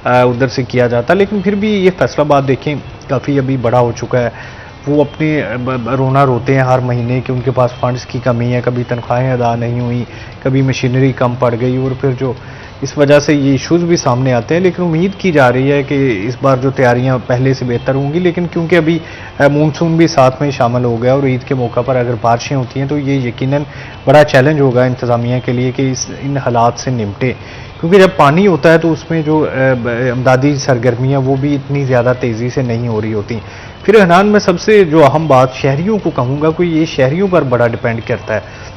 Speaker 7: उधर से किया जाता। लेकिन फिर भी ये फैसलाबाद देखें काफ़ी अभी बड़ा हो चुका है, वो अपने रोना रोते हैं हर महीने कि उनके पास फंड्स की कमी है, कभी तनख्वाहें अदा नहीं हुई, कभी मशीनरी कम पड़ गई, और फिर जो इस वजह से ये इश्यूज़ भी सामने आते हैं। लेकिन उम्मीद की जा रही है कि इस बार जो तैयारियां पहले से बेहतर होंगी, लेकिन क्योंकि अभी मानसून भी साथ में शामिल हो गया और ईद के मौका पर अगर बारिशें होती हैं तो ये यकीनन बड़ा चैलेंज होगा इंतज़ामिया के लिए कि इन हालात से निपटे, क्योंकि जब पानी होता है तो उसमें जो अमदादी सरगर्मियाँ वो भी इतनी ज़्यादा तेज़ी से नहीं हो रही होती। फिर हनान में सबसे जो अहम बात शहरियों को कहूँगा कि ये शहरियों पर बड़ा डिपेंड करता है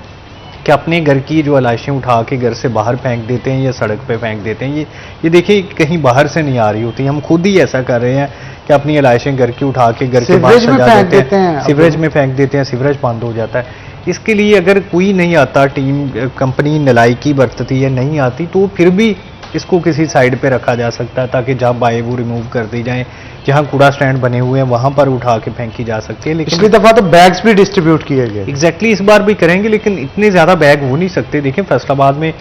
Speaker 7: कि अपने घर की जो आलाइशें उठा के घर से बाहर फेंक देते हैं या सड़क पे फेंक देते हैं। ये देखिए कहीं बाहर से नहीं आ रही होती, हम खुद ही ऐसा कर रहे हैं कि अपनी आलाइशें घर की उठा के घर के बाहर सजा देते हैं, सीवरेज में फेंक देते हैं, सीवरेज बंद हो जाता है। इसके लिए अगर कोई नहीं आता, टीम कंपनी नलायकी बरतती है नहीं आती, तो फिर भी इसको किसी साइड पे रखा जा सकता है ताकि जब आए वो रिमूव कर दी जाए। जहाँ कूड़ा स्टैंड बने हुए हैं वहां पर उठा के फेंकी जा सकती है। लेकिन
Speaker 1: पिछली दफा तो बैग्स भी डिस्ट्रीब्यूट किए गए।
Speaker 7: एग्जैक्टली इस बार भी करेंगे, लेकिन इतने ज्यादा बैग हो नहीं सकते। देखिए फैसलाबाद में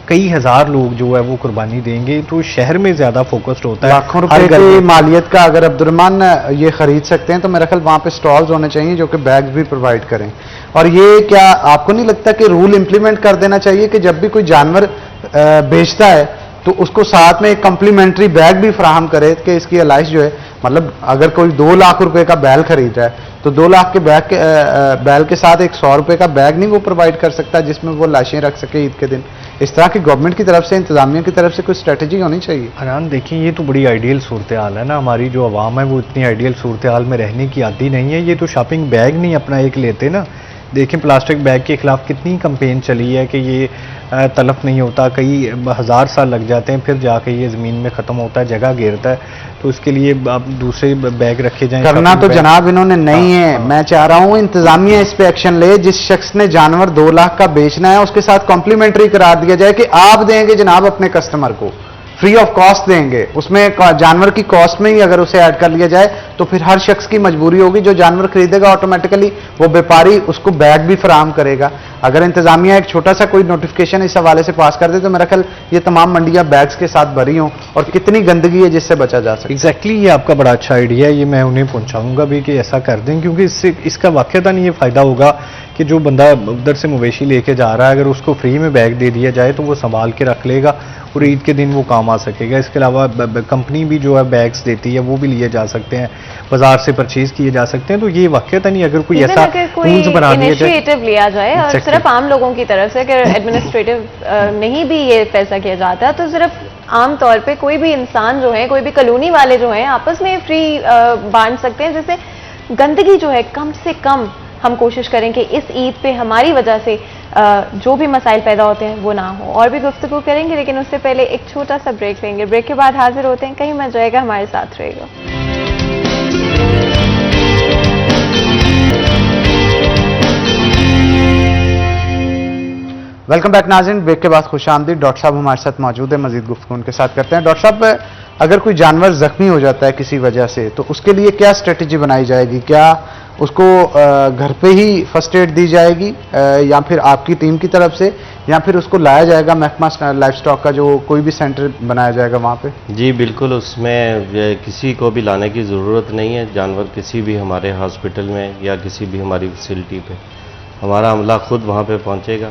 Speaker 7: कई हजार लोग जो है वो कुर्बानी देंगे, तो शहर में ज्यादा फोकस्ड होता है।
Speaker 1: लाखों रुपए की मालियत का अगर अब्दुर्रहमान ये खरीद सकते हैं तो मेरा ख्याल वहां पे स्टॉल्स होने चाहिए जो कि बैग्स भी प्रोवाइड करें। और ये क्या आपको नहीं लगता कि रूल इंप्लीमेंट कर देना चाहिए कि जब भी कोई जानवर बेचता है तो उसको साथ में एक कम्प्लीमेंट्री बैग भी फराहम करे कि इसकी अलाइश जो है, मतलब अगर कोई 2 लाख रुपए का बैल खरीद रहा है तो 2 लाख के बैल के साथ एक 100 रुपए का बैग नहीं वो प्रोवाइड कर सकता जिसमें वो लाशें रख सके ईद के दिन। इस तरह की गवर्नमेंट की तरफ से, इंतजामिया की तरफ से कोई स्ट्रेटजी होनी चाहिए।
Speaker 7: अनान देखिए ये तो बड़ी आइडियल सूरत हाल है ना, हमारी जो आवाम है वो इतनी आइडियल सूरत हाल में रहने की आदी नहीं है। ये तो शॉपिंग बैग नहीं अपना एक लेते ना। देखें प्लास्टिक बैग के खिलाफ कितनी कंपेन चली है कि ये तलफ नहीं होता, कई हज़ार साल लग जाते हैं, फिर जाके ये ज़मीन में ख़त्म होता है, जगह घेरता है, तो उसके लिए अब दूसरे बैग रखे जाएं।
Speaker 1: करना तो जनाब इन्होंने नहीं है। मैं चाह रहा हूँ इंतजामिया इस पे एक्शन ले। जिस शख्स ने जानवर 2 लाख का बेचना है उसके साथ कॉम्प्लीमेंट्री करार दिया जाए कि आप देंगे जनाब अपने कस्टमर को, फ्री ऑफ कॉस्ट देंगे। उसमें जानवर की कॉस्ट में ही अगर उसे ऐड कर लिया जाए तो फिर हर शख्स की मजबूरी होगी, जो जानवर खरीदेगा ऑटोमेटिकली वो व्यापारी उसको बैग भी फराहम करेगा। अगर इंतजामिया एक छोटा सा कोई नोटिफिकेशन इस हवाले से पास कर दे तो मेरा ख्याल ये तमाम मंडियां बैग्स के साथ भरी हों, और कितनी गंदगी है जिससे बचा जा सके।
Speaker 7: एग्जैक्टली ये आपका बड़ा अच्छा आइडिया है, ये मैं उन्हें पहुंचाऊंगा भी कि ऐसा कर दें, क्योंकि इससे इसका वाक़ता नहीं ये फ़ायदा होगा कि जो बंदा उधर से मवेशी लेके जा रहा है अगर उसको फ्री में बैग दे दिया जाए तो वो संभाल के रख लेगा और ईद के दिन वो काम आ सकेगा। इसके अलावा कंपनी भी जो है बैग्स देती है वो भी लिए जा सकते हैं, बाजार से परचेज किए जा सकते हैं। तो ये वाक़ता नहीं अगर कोई ऐसा रूल्स बना दिया जाए,
Speaker 2: इनिशिएटिव लिया जाए और सिर्फ आम लोगों की तरफ से, अगर एडमिनिस्ट्रेटिव नहीं भी ये फैसला किया जाता है तो सिर्फ आम तौर पे कोई भी इंसान जो है, कोई भी कॉलोनी वाले जो हैं आपस में फ्री बांट सकते हैं, जिससे गंदगी जो है कम से कम हम कोशिश करें कि इस ईद पे हमारी वजह से जो भी मसाइल पैदा होते हैं वो ना हो। और भी गुफ्तगू करेंगे, लेकिन उससे पहले एक छोटा सा ब्रेक लेंगे। ब्रेक के बाद हाजिर होते हैं। कहीं मत जाएगा, हमारे साथ रहेगा।
Speaker 1: वेलकम बैक नाज़रीन। ब्रेक के बाद खुशामदीद। डॉक्टर साहब हमारे साथ मौजूद है, मजीद गुफ्तगू उनके साथ करते हैं। डॉक्टर साहब, अगर कोई जानवर जख्मी हो जाता है किसी वजह से तो उसके लिए क्या स्ट्रेटजी बनाई जाएगी? क्या उसको घर पे ही फर्स्ट एड दी जाएगी या फिर आपकी टीम की तरफ से, या फिर उसको लाया जाएगा महकमा लाइफ स्टॉक का जो कोई भी सेंटर बनाया जाएगा वहाँ पे?
Speaker 6: जी बिल्कुल, उसमें किसी को भी लाने की ज़रूरत नहीं है। जानवर किसी भी हमारे हॉस्पिटल में या किसी भी हमारी फैसिलिटी पे हमारा अमला खुद वहाँ पे पहुँचेगा।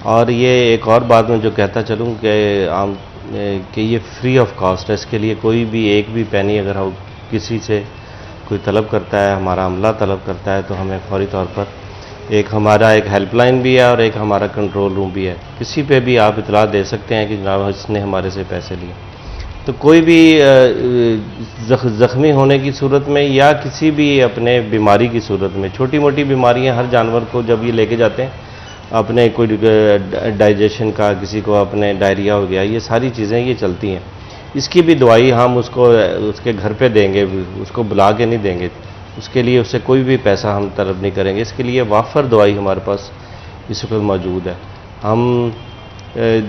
Speaker 6: और ये एक और बात मैं जो कहता चलूँ कि ये फ्री ऑफ कॉस्ट है। इसके लिए कोई भी एक भी पैनी अगर हम किसी से कोई तलब करता है, हमारा अमला तलब करता है, तो हमें फौरी तौर पर हमारा एक हेल्पलाइन भी है और एक हमारा कंट्रोल रूम भी है। किसी पे भी आप इतला दे सकते हैं कि जनाब इसने हमारे से पैसे लिए। तो कोई भी ज़ख्मी होने की सूरत में या किसी भी अपने बीमारी की सूरत में, छोटी मोटी बीमारियां हर जानवर को जब ये लेके जाते हैं, अपने कोई डाइजेशन का, किसी को अपने डायरिया हो गया, ये सारी चीज़ें ये चलती हैं। इसकी भी दवाई हम उसको उसके घर पे देंगे, उसको बुला के नहीं देंगे। उसके लिए उससे कोई भी पैसा हम तलब नहीं करेंगे। इसके लिए वाफर दवाई हमारे पास इस वक्त मौजूद है। हम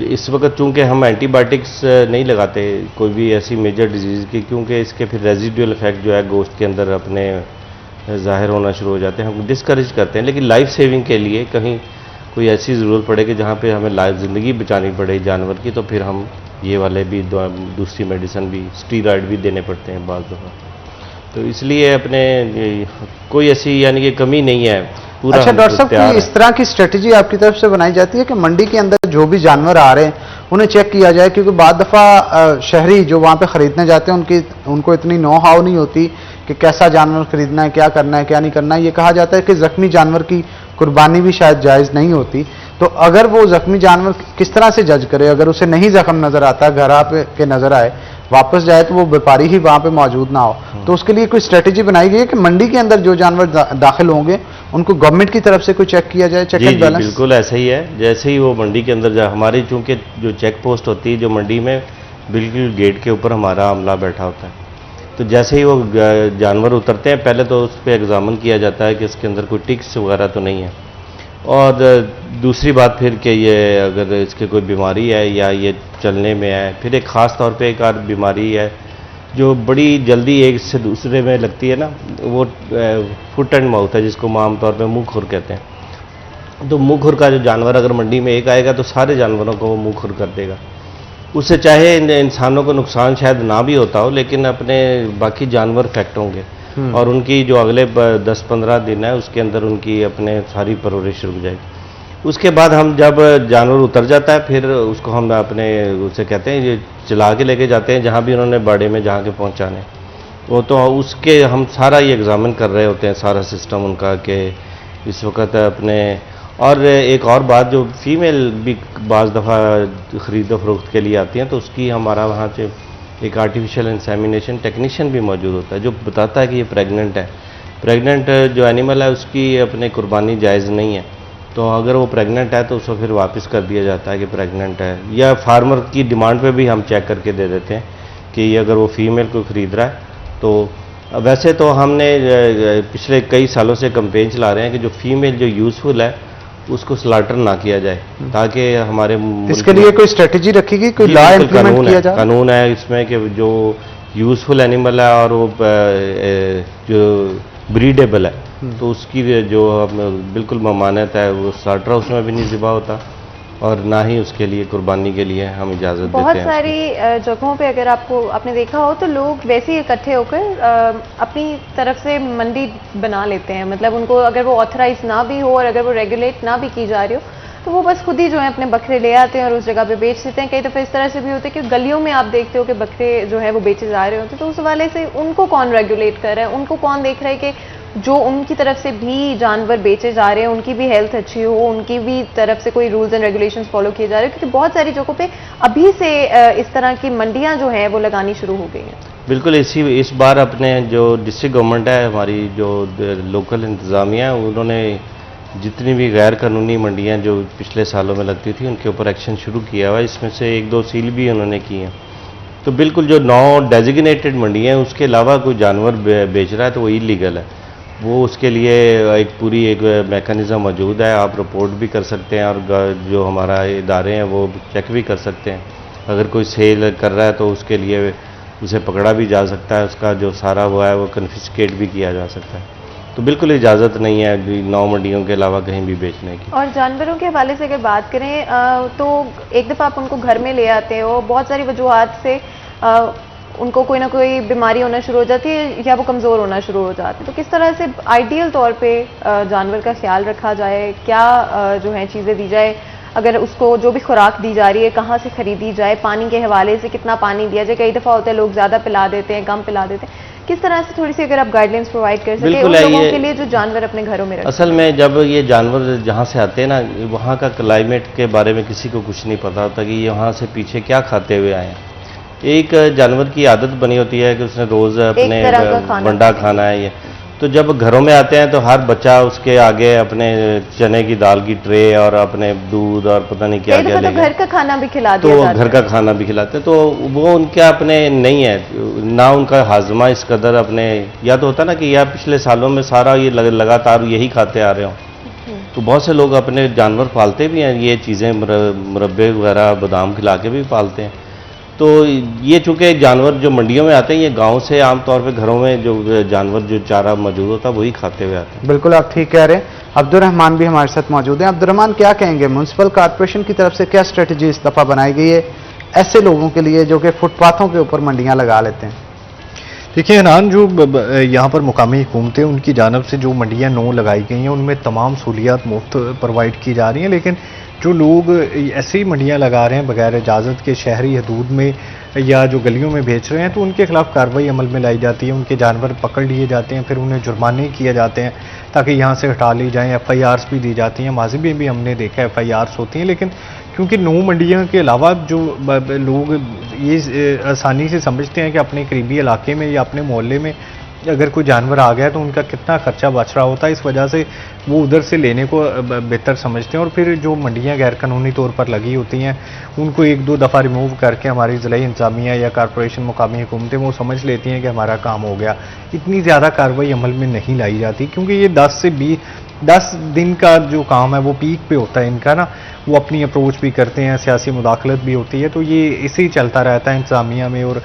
Speaker 6: इस वक्त चूँकि हम एंटीबायोटिक्स नहीं लगाते कोई भी ऐसी मेजर डिजीज़ की, क्योंकि इसके फिर रेजिडुअल इफेक्ट जो है गोश्त के अंदर अपने ज़ाहिर होना शुरू हो जाते हैं, हम डिस्करेज करते हैं। लेकिन लाइफ सेविंग के लिए कहीं कोई ऐसी ज़रूरत पड़े कि जहाँ पे हमें लाइफ ज़िंदगी बचानी पड़े जानवर की, तो फिर हम ये वाले भी दूसरी मेडिसिन भी, स्टीरॉयड भी देने पड़ते हैं बाज़ दफ़ा। तो इसलिए अपने कोई ऐसी यानी कि कमी नहीं है, पूरा
Speaker 1: अच्छा
Speaker 6: हम
Speaker 1: डॉक्टर साहब,
Speaker 6: तैयार
Speaker 1: कोई
Speaker 6: हैं।
Speaker 1: इस तरह की स्ट्रेटजी आपकी तरफ से बनाई जाती है कि मंडी के अंदर जो भी जानवर आ रहे हैं उन्हें चेक किया जाए? क्योंकि बाद दफ़ा शहरी जो वहाँ पे खरीदने जाते हैं उनको इतनी नो हाउ नहीं होती कि कैसा जानवर खरीदना है, क्या करना है, क्या नहीं करना है। ये कहा जाता है कि जख्मी जानवर की कुर्बानी भी शायद जायज़ नहीं होती। तो अगर वो जख्मी जानवर किस तरह से जज करे? अगर उसे नहीं जख्म नजर आता, घर के नजर आए, वापस जाए तो वो व्यापारी ही वहां पे मौजूद ना हो, तो उसके लिए कोई स्ट्रेटेजी बनाई गई है कि मंडी के अंदर जो जानवर दाखिल होंगे उनको गवर्नमेंट की तरफ से कोई चेक किया जाए, चेक
Speaker 6: जी
Speaker 1: एंड
Speaker 6: जी
Speaker 1: बैलेंस?
Speaker 6: बिल्कुल ऐसा ही है। जैसे ही वो मंडी के अंदर हमारी चूंकि जो चेक पोस्ट होती है जो मंडी में बिल्कुल गेट के ऊपर हमारा अमला बैठा होता है, तो जैसे ही वो जानवर उतरते हैं पहले तो उस पर एग्जामिन किया जाता है कि इसके अंदर कोई टिक्स वगैरह तो नहीं है, और दूसरी बात फिर कि ये अगर इसके कोई बीमारी है या ये चलने में है। फिर एक ख़ास तौर पे एक और बीमारी है जो बड़ी जल्दी एक से दूसरे में लगती है ना, वो फुट एंड माउथ है, जिसको हम आमतौर पे मुँह खुर कहते हैं। तो मुँह खुर का जो जानवर अगर मंडी में एक आएगा तो सारे जानवरों को वो मुँह खुर कर देगा। उससे चाहे इंसानों को नुकसान शायद ना भी होता हो, लेकिन अपने बाकी जानवर इफेक्ट होंगे और उनकी जो अगले 10-15 दिन है उसके अंदर उनकी अपने सारी परवरिश रुक जाएगी। उसके बाद हम जब जानवर उतर जाता है फिर उसको हम अपने उसे कहते हैं ये चला के लेके जाते हैं जहाँ भी उन्होंने बाड़े में जहाँ के पहुँचाने, वो तो उसके हम सारा ये एग्जामिन कर रहे होते हैं सारा सिस्टम उनका कि इस वक्त अपने। और एक और बात, जो फीमेल भी बाज़ दफ़ा ख़रीद फरोख्त के लिए आती हैं तो उसकी हमारा वहाँ से एक आर्टिफिशियल इंसेमिनेशन टेक्नीशियन भी मौजूद होता है जो बताता है कि ये प्रेग्नेंट है। प्रेग्नेंट जो एनिमल है उसकी अपने कुर्बानी जायज़ नहीं है, तो अगर वो प्रेग्नेंट है तो उसको फिर वापस कर दिया जाता है कि प्रेग्नेंट है, या फार्मर की डिमांड पे भी हम चेक करके दे देते हैं कि अगर वो फीमेल को ख़रीद रहा है तो। वैसे तो हमने पिछले कई सालों से कंपेन चला रहे हैं कि जो फीमेल जो यूज़फुल है उसको स्लाटर ना किया जाए, ताकि हमारे
Speaker 1: इसके लिए कोई स्ट्रेटेजी रखेगी, कोई लॉ इम्प्लीमेंट किया जाए?
Speaker 6: कानून है इसमें कि जो यूज़फुल एनिमल है और वो जो ब्रीडेबल है तो उसकी जो बिल्कुल ममानत है, वो स्लाटर उसमें भी नहीं ज़िबा होता और ना ही उसके लिए कुर्बानी के लिए हम इजाज़त देते हैं।
Speaker 2: बहुत सारी जगहों पे अगर आपने देखा हो तो लोग वैसे ही इकट्ठे होकर अपनी तरफ से मंडी बना लेते हैं। मतलब उनको अगर वो ऑथराइज ना भी हो और अगर वो रेगुलेट ना भी की जा रही हो तो वो बस खुद ही जो है अपने बकरे ले आते हैं और उस जगह पे बेच देते हैं। कई दफ़े इस तरह से भी होते हैं कि गलियों में आप देखते हो कि बकरे जो है वो बेचे जा रहे होते हैं, तो उस हवाले से उनको कौन रेगुलेट कर रहा है, उनको कौन देख रहा है कि जो उनकी तरफ से भी जानवर बेचे जा रहे हैं उनकी भी हेल्थ अच्छी हो, उनकी भी तरफ से कोई रूल्स एंड रेगुलेशंस फॉलो किए जा रहे हैं? क्योंकि बहुत सारी जगहों पे अभी से इस तरह की मंडियां जो हैं वो लगानी शुरू हो गई हैं।
Speaker 6: बिल्कुल इस बार अपने जो डिस्ट्रिक्ट गवर्नमेंट है, हमारी जो लोकल इंतज़ामिया है, उन्होंने जितनी भी गैर कानूनी मंडियाँ जो पिछले सालों में लगती थी उनके ऊपर एक्शन शुरू किया हुआ है। इसमें से 1-2 सील भी उन्होंने की हैं। तो बिल्कुल जो 9 डेजिग्नेटेड मंडियाँ हैं उसके अलावा कोई जानवर बेच रहा है तो वो इलीगल है। वो उसके लिए एक पूरी एक मैकेनिज़्म मौजूद है, आप रिपोर्ट भी कर सकते हैं और जो हमारा इदारे हैं वो चेक भी कर सकते हैं। अगर कोई सेल कर रहा है तो उसके लिए उसे पकड़ा भी जा सकता है, उसका जो सारा हुआ है वो कन्फिस्केट भी किया जा सकता है। तो बिल्कुल इजाज़त नहीं है 9 मंडियों के अलावा कहीं भी बेचने की।
Speaker 2: और जानवरों के हवाले से अगर बात करें तो एक दफ़ा आप उनको घर में ले आते हो, बहुत सारी वजूहात से उनको कोई ना कोई बीमारी होना शुरू हो जाती है या वो कमज़ोर होना शुरू हो जाते हैं, तो किस तरह से आइडियल तौर पे जानवर का ख्याल रखा जाए, क्या जो है चीज़ें दी जाए, अगर उसको जो भी खुराक दी जा रही है कहाँ से खरीदी जाए, पानी के हवाले से कितना पानी दिया जाए? कई दफ़ा होता है लोग ज़्यादा पिला देते हैं, कम पिला देते हैं। किस तरह से थोड़ी सी अगर आप गाइडलाइंस प्रोवाइड कर सकें उन लोगों के लिए जो जानवर अपने घरों में रखते हैं?
Speaker 6: असल में जब ये जानवर जहाँ से आते हैं ना, वहाँ का क्लाइमेट के बारे में किसी को कुछ नहीं पता होता कि यहाँ से पीछे क्या खाते हुए आए हैं। एक जानवर की आदत बनी होती है कि उसने रोज़ अपने वंडा खाना है ये, तो जब घरों में आते हैं तो हर बच्चा उसके आगे अपने चने की दाल की ट्रे और अपने दूध और पता नहीं क्या क्या लेके
Speaker 2: घर का खाना भी खिला दिया जाता है।
Speaker 6: तो घर का खाना भी खिलाते हैं, तो वो उनका अपने नहीं है ना, उनका हाजमा इस कदर अपने, या तो होता ना कि या पिछले सालों में सारा ये लगातार यही खाते आ रहे हो। तो बहुत से लोग अपने जानवर पालते भी हैं, ये चीज़ें मुरब्बे वगैरह बादाम खिला के भी पालते हैं। तो ये चूँकि जानवर जो मंडियों में आते हैं ये गांव से आमतौर पे घरों में जो जानवर जो चारा मौजूद होता है वही खाते हुए आते हैं।
Speaker 1: बिल्कुल आप ठीक कह रहे हैं। अब्दुर्रहमान भी हमारे साथ मौजूद हैं। अब्दुर्रहमान, क्या कहेंगे, म्युनिसिपल कॉर्पोरेशन की तरफ से क्या स्ट्रेटजी इस दफ़ा बनाई गई है ऐसे लोगों के लिए जो कि फुटपाथों के ऊपर मंडियां लगा लेते हैं?
Speaker 7: देखिए हनान, जो यहाँ पर मुकामी हुकूमतें उनकी जानब से जो मंडियाँ नो लगाई गई हैं उनमें तमाम सहूलियात मुफ्त प्रोवाइड की जा रही हैं, लेकिन जो लोग ऐसी मंडियाँ लगा रहे हैं बगैर इजाज़त के शहरी हदूद में या जो गलियों में बेच रहे हैं, तो उनके खिलाफ कार्रवाई अमल में लाई जाती है। उनके जानवर पकड़ लिए जाते हैं, फिर उन्हें जुर्माने किए जाते हैं ताकि यहाँ से हटा ली जाएँ। FIRs भी दी जाती हैं, माजी में भी हमने देखा FIRs होती हैं, लेकिन क्योंकि नो मंडियों के अलावा जो लोग ये आसानी से समझते हैं कि अपने करीबी इलाके में या अपने मोहल्ले में अगर कोई जानवर आ गया तो उनका कितना खर्चा बच रहा होता है, इस वजह से वो उधर से लेने को बेहतर समझते हैं। और फिर जो मंडियां गैर कानूनी तौर पर लगी होती हैं उनको 1-2 दफ़ा रिमूव करके हमारी ज़िला इंतज़ामिया या कॉरपोरेशन मुकामी हुकूमतें वो समझ लेती हैं कि हमारा काम हो गया। इतनी ज़्यादा कार्रवाई अमल में नहीं लाई जाती, क्योंकि ये 10 दिन का जो काम है वो पीक पे होता है इनका ना, वो अपनी अप्रोच भी करते हैं, सियासी मुदाखलत भी होती है, तो ये इसे ही चलता रहता है इंतज़ामिया में और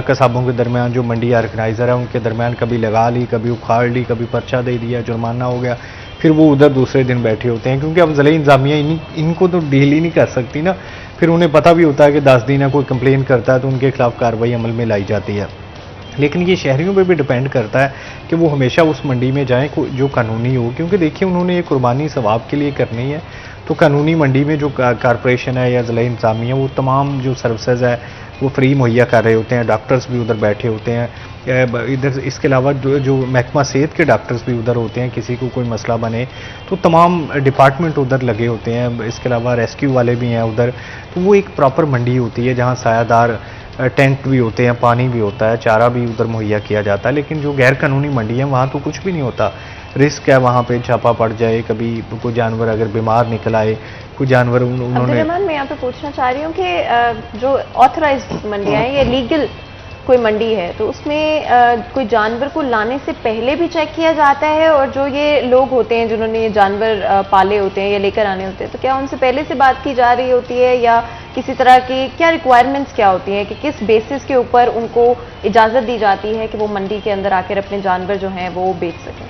Speaker 7: कसाबों के दरमियान। जो मंडी ऑर्गेनाइज़र है उनके दरमियान कभी लगा ली, कभी उखाड़ ली, कभी पर्चा दे दिया, जुर्माना हो गया, फिर वो उधर दूसरे दिन बैठे होते हैं, क्योंकि अब ज़िला इंतज़ामिया इनको तो डील ही नहीं कर सकती ना। फिर उन्हें पता भी होता है कि 10 दिन है, कोई कंप्लेन करता है तो उनके खिलाफ कार्रवाई अमल में लाई जाती है। लेकिन ये शहरियों पे भी डिपेंड करता है कि वो हमेशा उस मंडी में जाएं जो कानूनी हो, क्योंकि देखिए उन्होंने ये कुर्बानी सवाब के लिए करनी है, तो कानूनी मंडी में जो कॉरपोरेशन है या ज़िला इंतज़ामिया वो तमाम जो सर्विसेज है वो फ्री मुहैया कर रहे होते हैं। डॉक्टर्स भी उधर बैठे होते हैं इधर, इसके अलावा जो महकमा सेहत के डॉक्टर्स भी उधर होते हैं, किसी को कोई मसला बने तो तमाम डिपार्टमेंट उधर लगे होते हैं। इसके अलावा रेस्क्यू वाले भी हैं उधर, तो वो एक प्रॉपर मंडी होती है जहाँ सायादार टेंट भी होते हैं, पानी भी होता है, चारा भी उधर मुहैया किया जाता है। लेकिन जो गैर कानूनी मंडी है वहाँ तो कुछ भी नहीं होता, रिस्क है वहाँ पे छापा पड़ जाए, कभी कोई जानवर अगर बीमार निकल आए, कोई जानवर उन्होंने।
Speaker 2: अब्दुर्रहमान, मैं यहाँ पे पूछना चाह रही हूँ कि जो ऑथराइज्ड मंडियाँ हैं या लीगल कोई मंडी है तो उसमें कोई जानवर को लाने से पहले भी चेक किया जाता है, और जो ये लोग होते हैं जिन्होंने ये जानवर पाले होते हैं या लेकर आने होते हैं, तो क्या उनसे पहले से बात की जा रही होती है या किसी तरह की क्या रिक्वायरमेंट्स क्या होती हैं कि किस बेसिस के ऊपर उनको इजाज़त दी जाती है कि वो मंडी के अंदर आकर अपने जानवर जो हैं वो बेच सकें?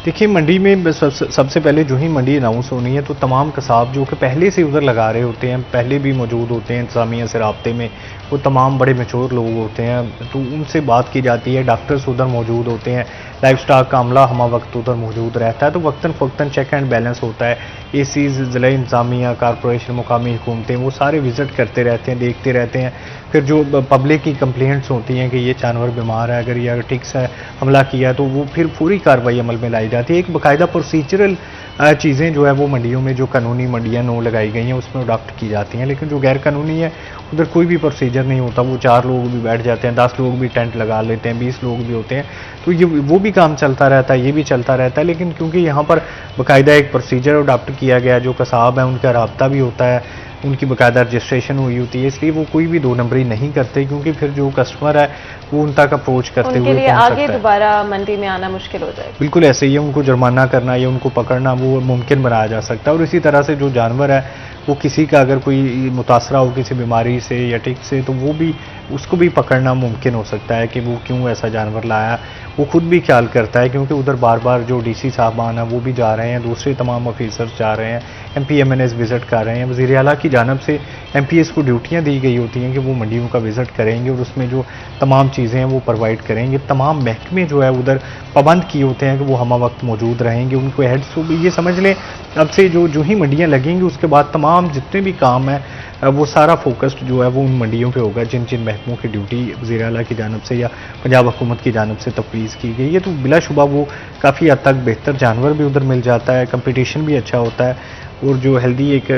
Speaker 7: देखिए मंडी में सबसे पहले जो ही मंडी अनाउंस होनी है तो तमाम कसाब जो कि पहले से उधर लगा रहे होते हैं, पहले भी मौजूद होते हैं इंतज़ामिया से राब्ते में, वो तमाम बड़े मैच्योर लोग होते हैं, तो उनसे बात की जाती है। डॉक्टर्स उधर मौजूद होते हैं, लाइफ स्टॉक का अमला हमा वक्त उधर मौजूद रहता है, तो वक्तन फ़वक्तन चेक एंड बैलेंस होता है। एसीज़, ज़िला इंतज़ामिया, कॉरपोरेशन, मुकामी हुकूमतें वो सारे विज़िट करते रहते हैं, देखते रहते हैं। फिर जो पब्लिक की कंप्लेंट्स होती हैं कि ये जानवर बीमार है, अगर ये टिक्स है हमला किया है, तो वो फिर पूरी कार्रवाई अमल में लाई जाती है। एक बाकायदा प्रोसीजरल चीज़ें जो है वो मंडियों में जो कानूनी मंडियाँ नो लगाई गई हैं उसमें अडॉप्ट की जाती हैं, लेकिन जो गैर कानूनी है उधर कोई भी प्रोसीजर नहीं होता। वो 4 लोग भी बैठ जाते हैं, 10 लोग भी टेंट लगा लेते हैं, 20 लोग भी होते हैं, तो ये वो भी काम चलता रहता है, ये भी चलता रहता है। लेकिन क्योंकि यहाँ पर बाकायदा एक प्रोसीजर अडॉप्ट किया गया, जो कसाब है उनका राब्ता भी होता है, उनकी बाकायदा रजिस्ट्रेशन हुई होती है, इसलिए वो कोई भी 2 नंबरी नहीं करते, क्योंकि फिर जो कस्टमर है वो उन तक अप्रोच करते हुए
Speaker 2: उनके लिए आगे दोबारा मंडी में आना मुश्किल हो जाएगा।
Speaker 7: बिल्कुल ऐसे ही है, उनको जुर्माना करना या उनको पकड़ना वो मुमकिन बनाया जा सकता है। और इसी तरह से जो जानवर है वो किसी का अगर कोई मुतासरा हो किसी बीमारी से या टिक से, तो वो भी उसको भी पकड़ना मुमकिन हो सकता है कि वो क्यों ऐसा जानवर लाया। वो खुद भी ख्याल करता है, क्योंकि उधर बार बार जो डीसी साहबान हैं वो भी जा रहे हैं, दूसरे तमाम ऑफिसर्स जा रहे हैं, MPMNS विज़िट कर रहे हैं। वज़ीर आला की जानिब से MPS को ड्यूटियाँ दी गई होती हैं कि वो मंडियों का विज़िट करेंगे और उसमें जो तमाम चीज़ें हैं वो प्रोवाइड करेंगे। तमाम महकमे जो है उधर पाबंद किए होते हैं कि वो हमा वक्त मौजूद रहेंगे। उनको हेड्स को भी ये समझ लें अब से जो ही मंडियाँ लगेंगी उसके बाद तमाम जितने भी काम है वो सारा फोकस्ड जो है वो उन मंडियों पे होगा जिन जिन महकमों की ड्यूटी वज़ीर आला की जानिब से या पंजाब हुकूमत की जानिब से तफवीज़ की गई है। तो बिलाशुबा वो काफ़ी हद तक बेहतर जानवर भी उधर मिल जाता है, कंपटीशन भी अच्छा होता है, और जो हेल्दी एक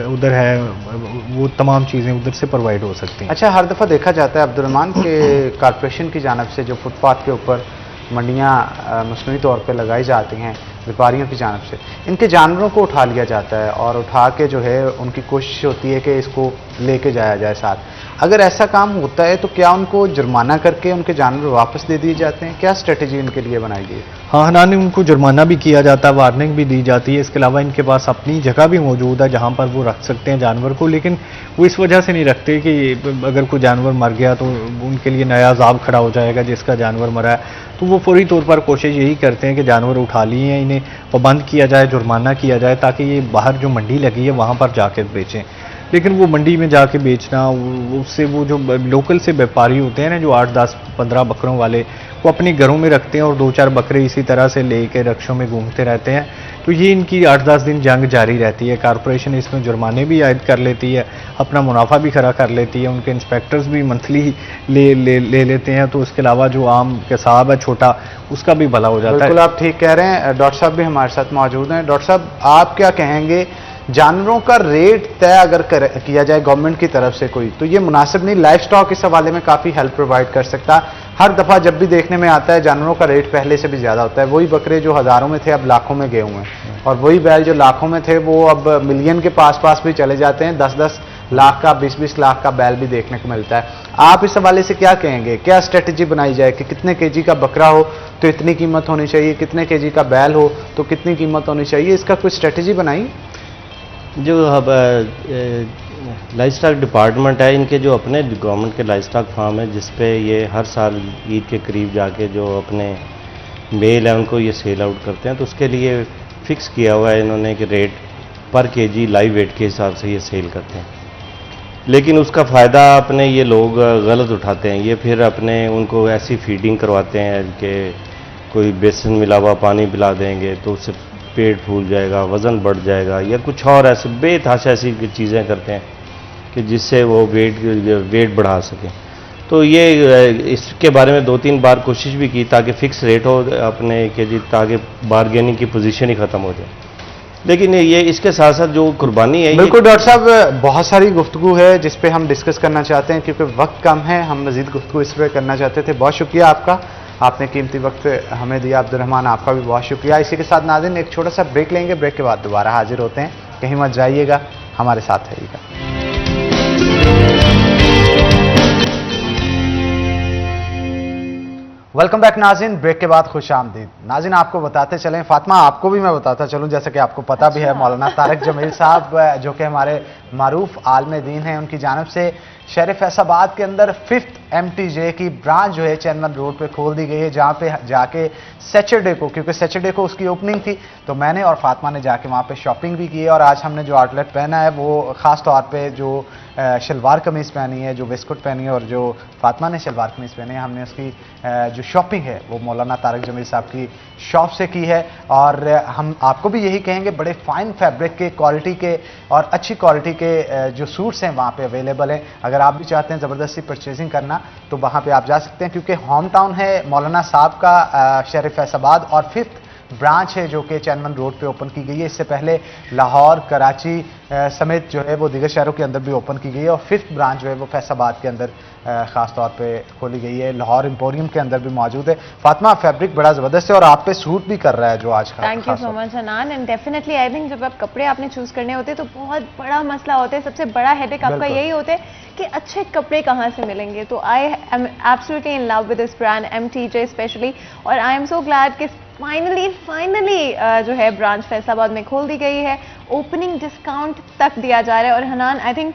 Speaker 7: उधर है वो तमाम चीज़ें उधर से प्रोवाइड हो सकती हैं।
Speaker 1: अच्छा, हर दफ़ा देखा जाता है अब्दुर्रहमान के कॉरपोरेशन की जानिब से जो फुटपाथ के ऊपर मंडियाँ मसनूई तौर पर लगाई जाती हैं व्यापारियों की जानिब से, इनके जानवरों को उठा लिया जाता है और उठा के जो है उनकी कोशिश होती है कि इसको लेके जाया जाए साथ। अगर ऐसा काम होता है तो क्या उनको जुर्माना करके उनके जानवर वापस दे दिए जाते हैं? क्या स्ट्रेटजी इनके लिए बनाई गई है?
Speaker 7: हाँ, हनानी उनको जुर्माना भी किया जाता है, वार्निंग भी दी जाती है। इसके अलावा इनके पास अपनी जगह भी मौजूद है जहाँ पर वो रख सकते हैं जानवर को, लेकिन वो इस वजह से नहीं रखते कि अगर कोई जानवर मर गया तो उनके लिए नया अजाब खड़ा हो जाएगा जिसका जानवर मरा है। तो वो फौरी तौर पर कोशिश यही करते हैं कि जानवर उठा लिए हैं, इन्हें पाबंद किया जाए, जुर्माना किया जाए, ताकि ये बाहर जो मंडी लगी है वहाँ पर जाकर बेचें। लेकिन वो मंडी में जाके बेचना, उससे वो जो लोकल से व्यापारी होते हैं ना, जो 8, 10, 15 बकरों वाले, वो अपने घरों में रखते हैं और 2-4 बकरे इसी तरह से लेके रक्षों में घूमते रहते हैं। तो ये इनकी 8-10 दिन जंग जारी रहती है। कॉरपोरेशन इसमें जुर्माने भी आयद कर लेती है, अपना मुनाफा भी खड़ा कर लेती है, उनके इंस्पेक्टर्स भी मंथली ले लेते हैं। तो उसके अलावा जो आम किसाब है छोटा, उसका भी भला हो जाता है।
Speaker 1: बिल्कुल आप ठीक कह रहे हैं। डॉक्टर साहब भी हमारे साथ मौजूद हैं। डॉक्टर साहब, आप क्या कहेंगे, जानवरों का रेट तय अगर किया जाए गवर्नमेंट की तरफ से कोई, तो ये मुनासिब नहीं? लाइफ स्टॉक इस हवाले में काफ़ी हेल्प प्रोवाइड कर सकता है। हर दफ़ा जब भी देखने में आता है जानवरों का रेट पहले से भी ज़्यादा होता है। वही बकरे जो हज़ारों में थे अब लाखों में गए हुए हैं, और वही बैल जो लाखों में थे वो अब मिलियन के पास भी चले जाते हैं। 10-10 लाख का, 20-20 लाख का बैल भी देखने को मिलता है। आप इस हवाले से क्या कहेंगे? क्या स्ट्रेटजी बनाई जाए कि कितने केजी का बकरा हो तो इतनी कीमत होनी चाहिए, कितने केजी का बैल हो तो कितनी कीमत होनी चाहिए? इसका कोई स्ट्रेटजी बनाई?
Speaker 6: जो अब लाइफ स्टॉक डिपार्टमेंट है, इनके जो अपने गवर्नमेंट के लाइफ स्टॉक फार्म है, जिस पे ये हर साल ईद के करीब जाके जो अपने मेल है उनको ये सेल आउट करते हैं, तो उसके लिए फिक्स किया हुआ है इन्होंने कि रेट पर केजी लाइव वेट के हिसाब से ये सेल करते हैं। लेकिन उसका फ़ायदा अपने ये लोग गलत उठाते हैं। ये फिर अपने उनको ऐसी फीडिंग करवाते हैं कि कोई बेसन मिला हुआ पानी पिला देंगे तो उससे पेट फूल जाएगा, वज़न बढ़ जाएगा, या कुछ और ऐसे बेतहाशा ऐसी चीज़ें करते हैं कि जिससे वो वेट बढ़ा सकें। तो ये इसके बारे में 2-3 बार कोशिश भी की ताकि फ़िक्स रेट हो अपने के जी, ताकि बारगेनिंग की पोजीशन ही ख़त्म हो जाए। लेकिन ये इसके साथ साथ जो कुर्बानी है,
Speaker 1: बिल्कुल डॉक्टर साहब, बहुत सारी गुफ्तगू है जिस पे हम डिस्कस करना चाहते हैं, क्योंकि वक्त कम है। हम मज़ीद गुफ्तगू इस पर करना चाहते थे। बहुत शुक्रिया आपका, आपने कीमती वक्त हमें दिया। अब्दुर्रहमान, आपका भी बहुत शुक्रिया। इसी के साथ नाज़रीन एक छोटा सा ब्रेक लेंगे, ब्रेक के बाद दोबारा हाजिर होते हैं। कहीं मत जाइएगा, हमारे साथ रहिएगा। वेलकम बैक नाज़रीन, ब्रेक के बाद खुश आमदीद। नाज़रीन, आपको बताते चलें, फातिमा आपको भी मैं बताता चलूं, जैसा कि आपको पता भी है, मौलाना तारिक जमील साहब जो कि हमारे मारूफ आलिम दीन हैं, उनकी जानिब से शहर फैसलाबाद के अंदर 5th MTJ की ब्रांच जो है चैनमन रोड पे खोल दी गई है, जहाँ पे जाके सैटरडे को, क्योंकि सैटरडे को उसकी ओपनिंग थी, तो मैंने और फातिमा ने जाके वहाँ पे शॉपिंग भी की है। और आज हमने जो आउटलेट पहना है वो ख़ास तौर पे जो शलवार कमीज़ पहनी है, जो वेस्टकोट पहनी है, और जो फातिमा ने शलवार कमीज़ पहनी है, हमने उसकी जो शॉपिंग है वो मौलाना तारिक जमील साहब की शॉप से की है। और हम आपको भी यही कहेंगे, बड़े फाइन फैब्रिक के, क्वालिटी के और अच्छी क्वालिटी के जो सूट्स हैं वहाँ पे अवेलेबल हैं। अगर आप भी चाहते हैं ज़बरदस्ती परचेजिंग करना तो वहाँ पे आप जा सकते हैं, क्योंकि होम टाउन है मौलाना साहब का शहर फैसलाबाद, और 5th ब्रांच है जो कि चैनमन रोड पे ओपन की गई है। इससे पहले लाहौर, कराची समेत जो है वो दीगर शहरों के अंदर भी ओपन की गई है, और 5th ब्रांच जो है वो फैसलाबाद के अंदर ख़ास तौर पे खोली गई है। लाहौर एम्पोरियम के अंदर भी मौजूद है। फातिमा, फैब्रिक बड़ा ज़बरदस्त है और आप पे सूट भी कर रहा है जो आज का।
Speaker 2: Thank you so much Hanan. And definitely I think जब आप कपड़े आपने चूज़ करने होते हैं तो बहुत बड़ा मसला होता है, सबसे बड़ा हेडेक आपका यही होता है कि अच्छे कपड़े कहाँ से मिलेंगे। तो I am absolutely in love with this brand MTJ specially, और आई एम सो ग्लैड कि फाइनली जो है ब्रांच फैसलाबाद में खोल दी गई है। ओपनिंग डिस्काउंट तक दिया जा रहा है, और हनान आई थिंक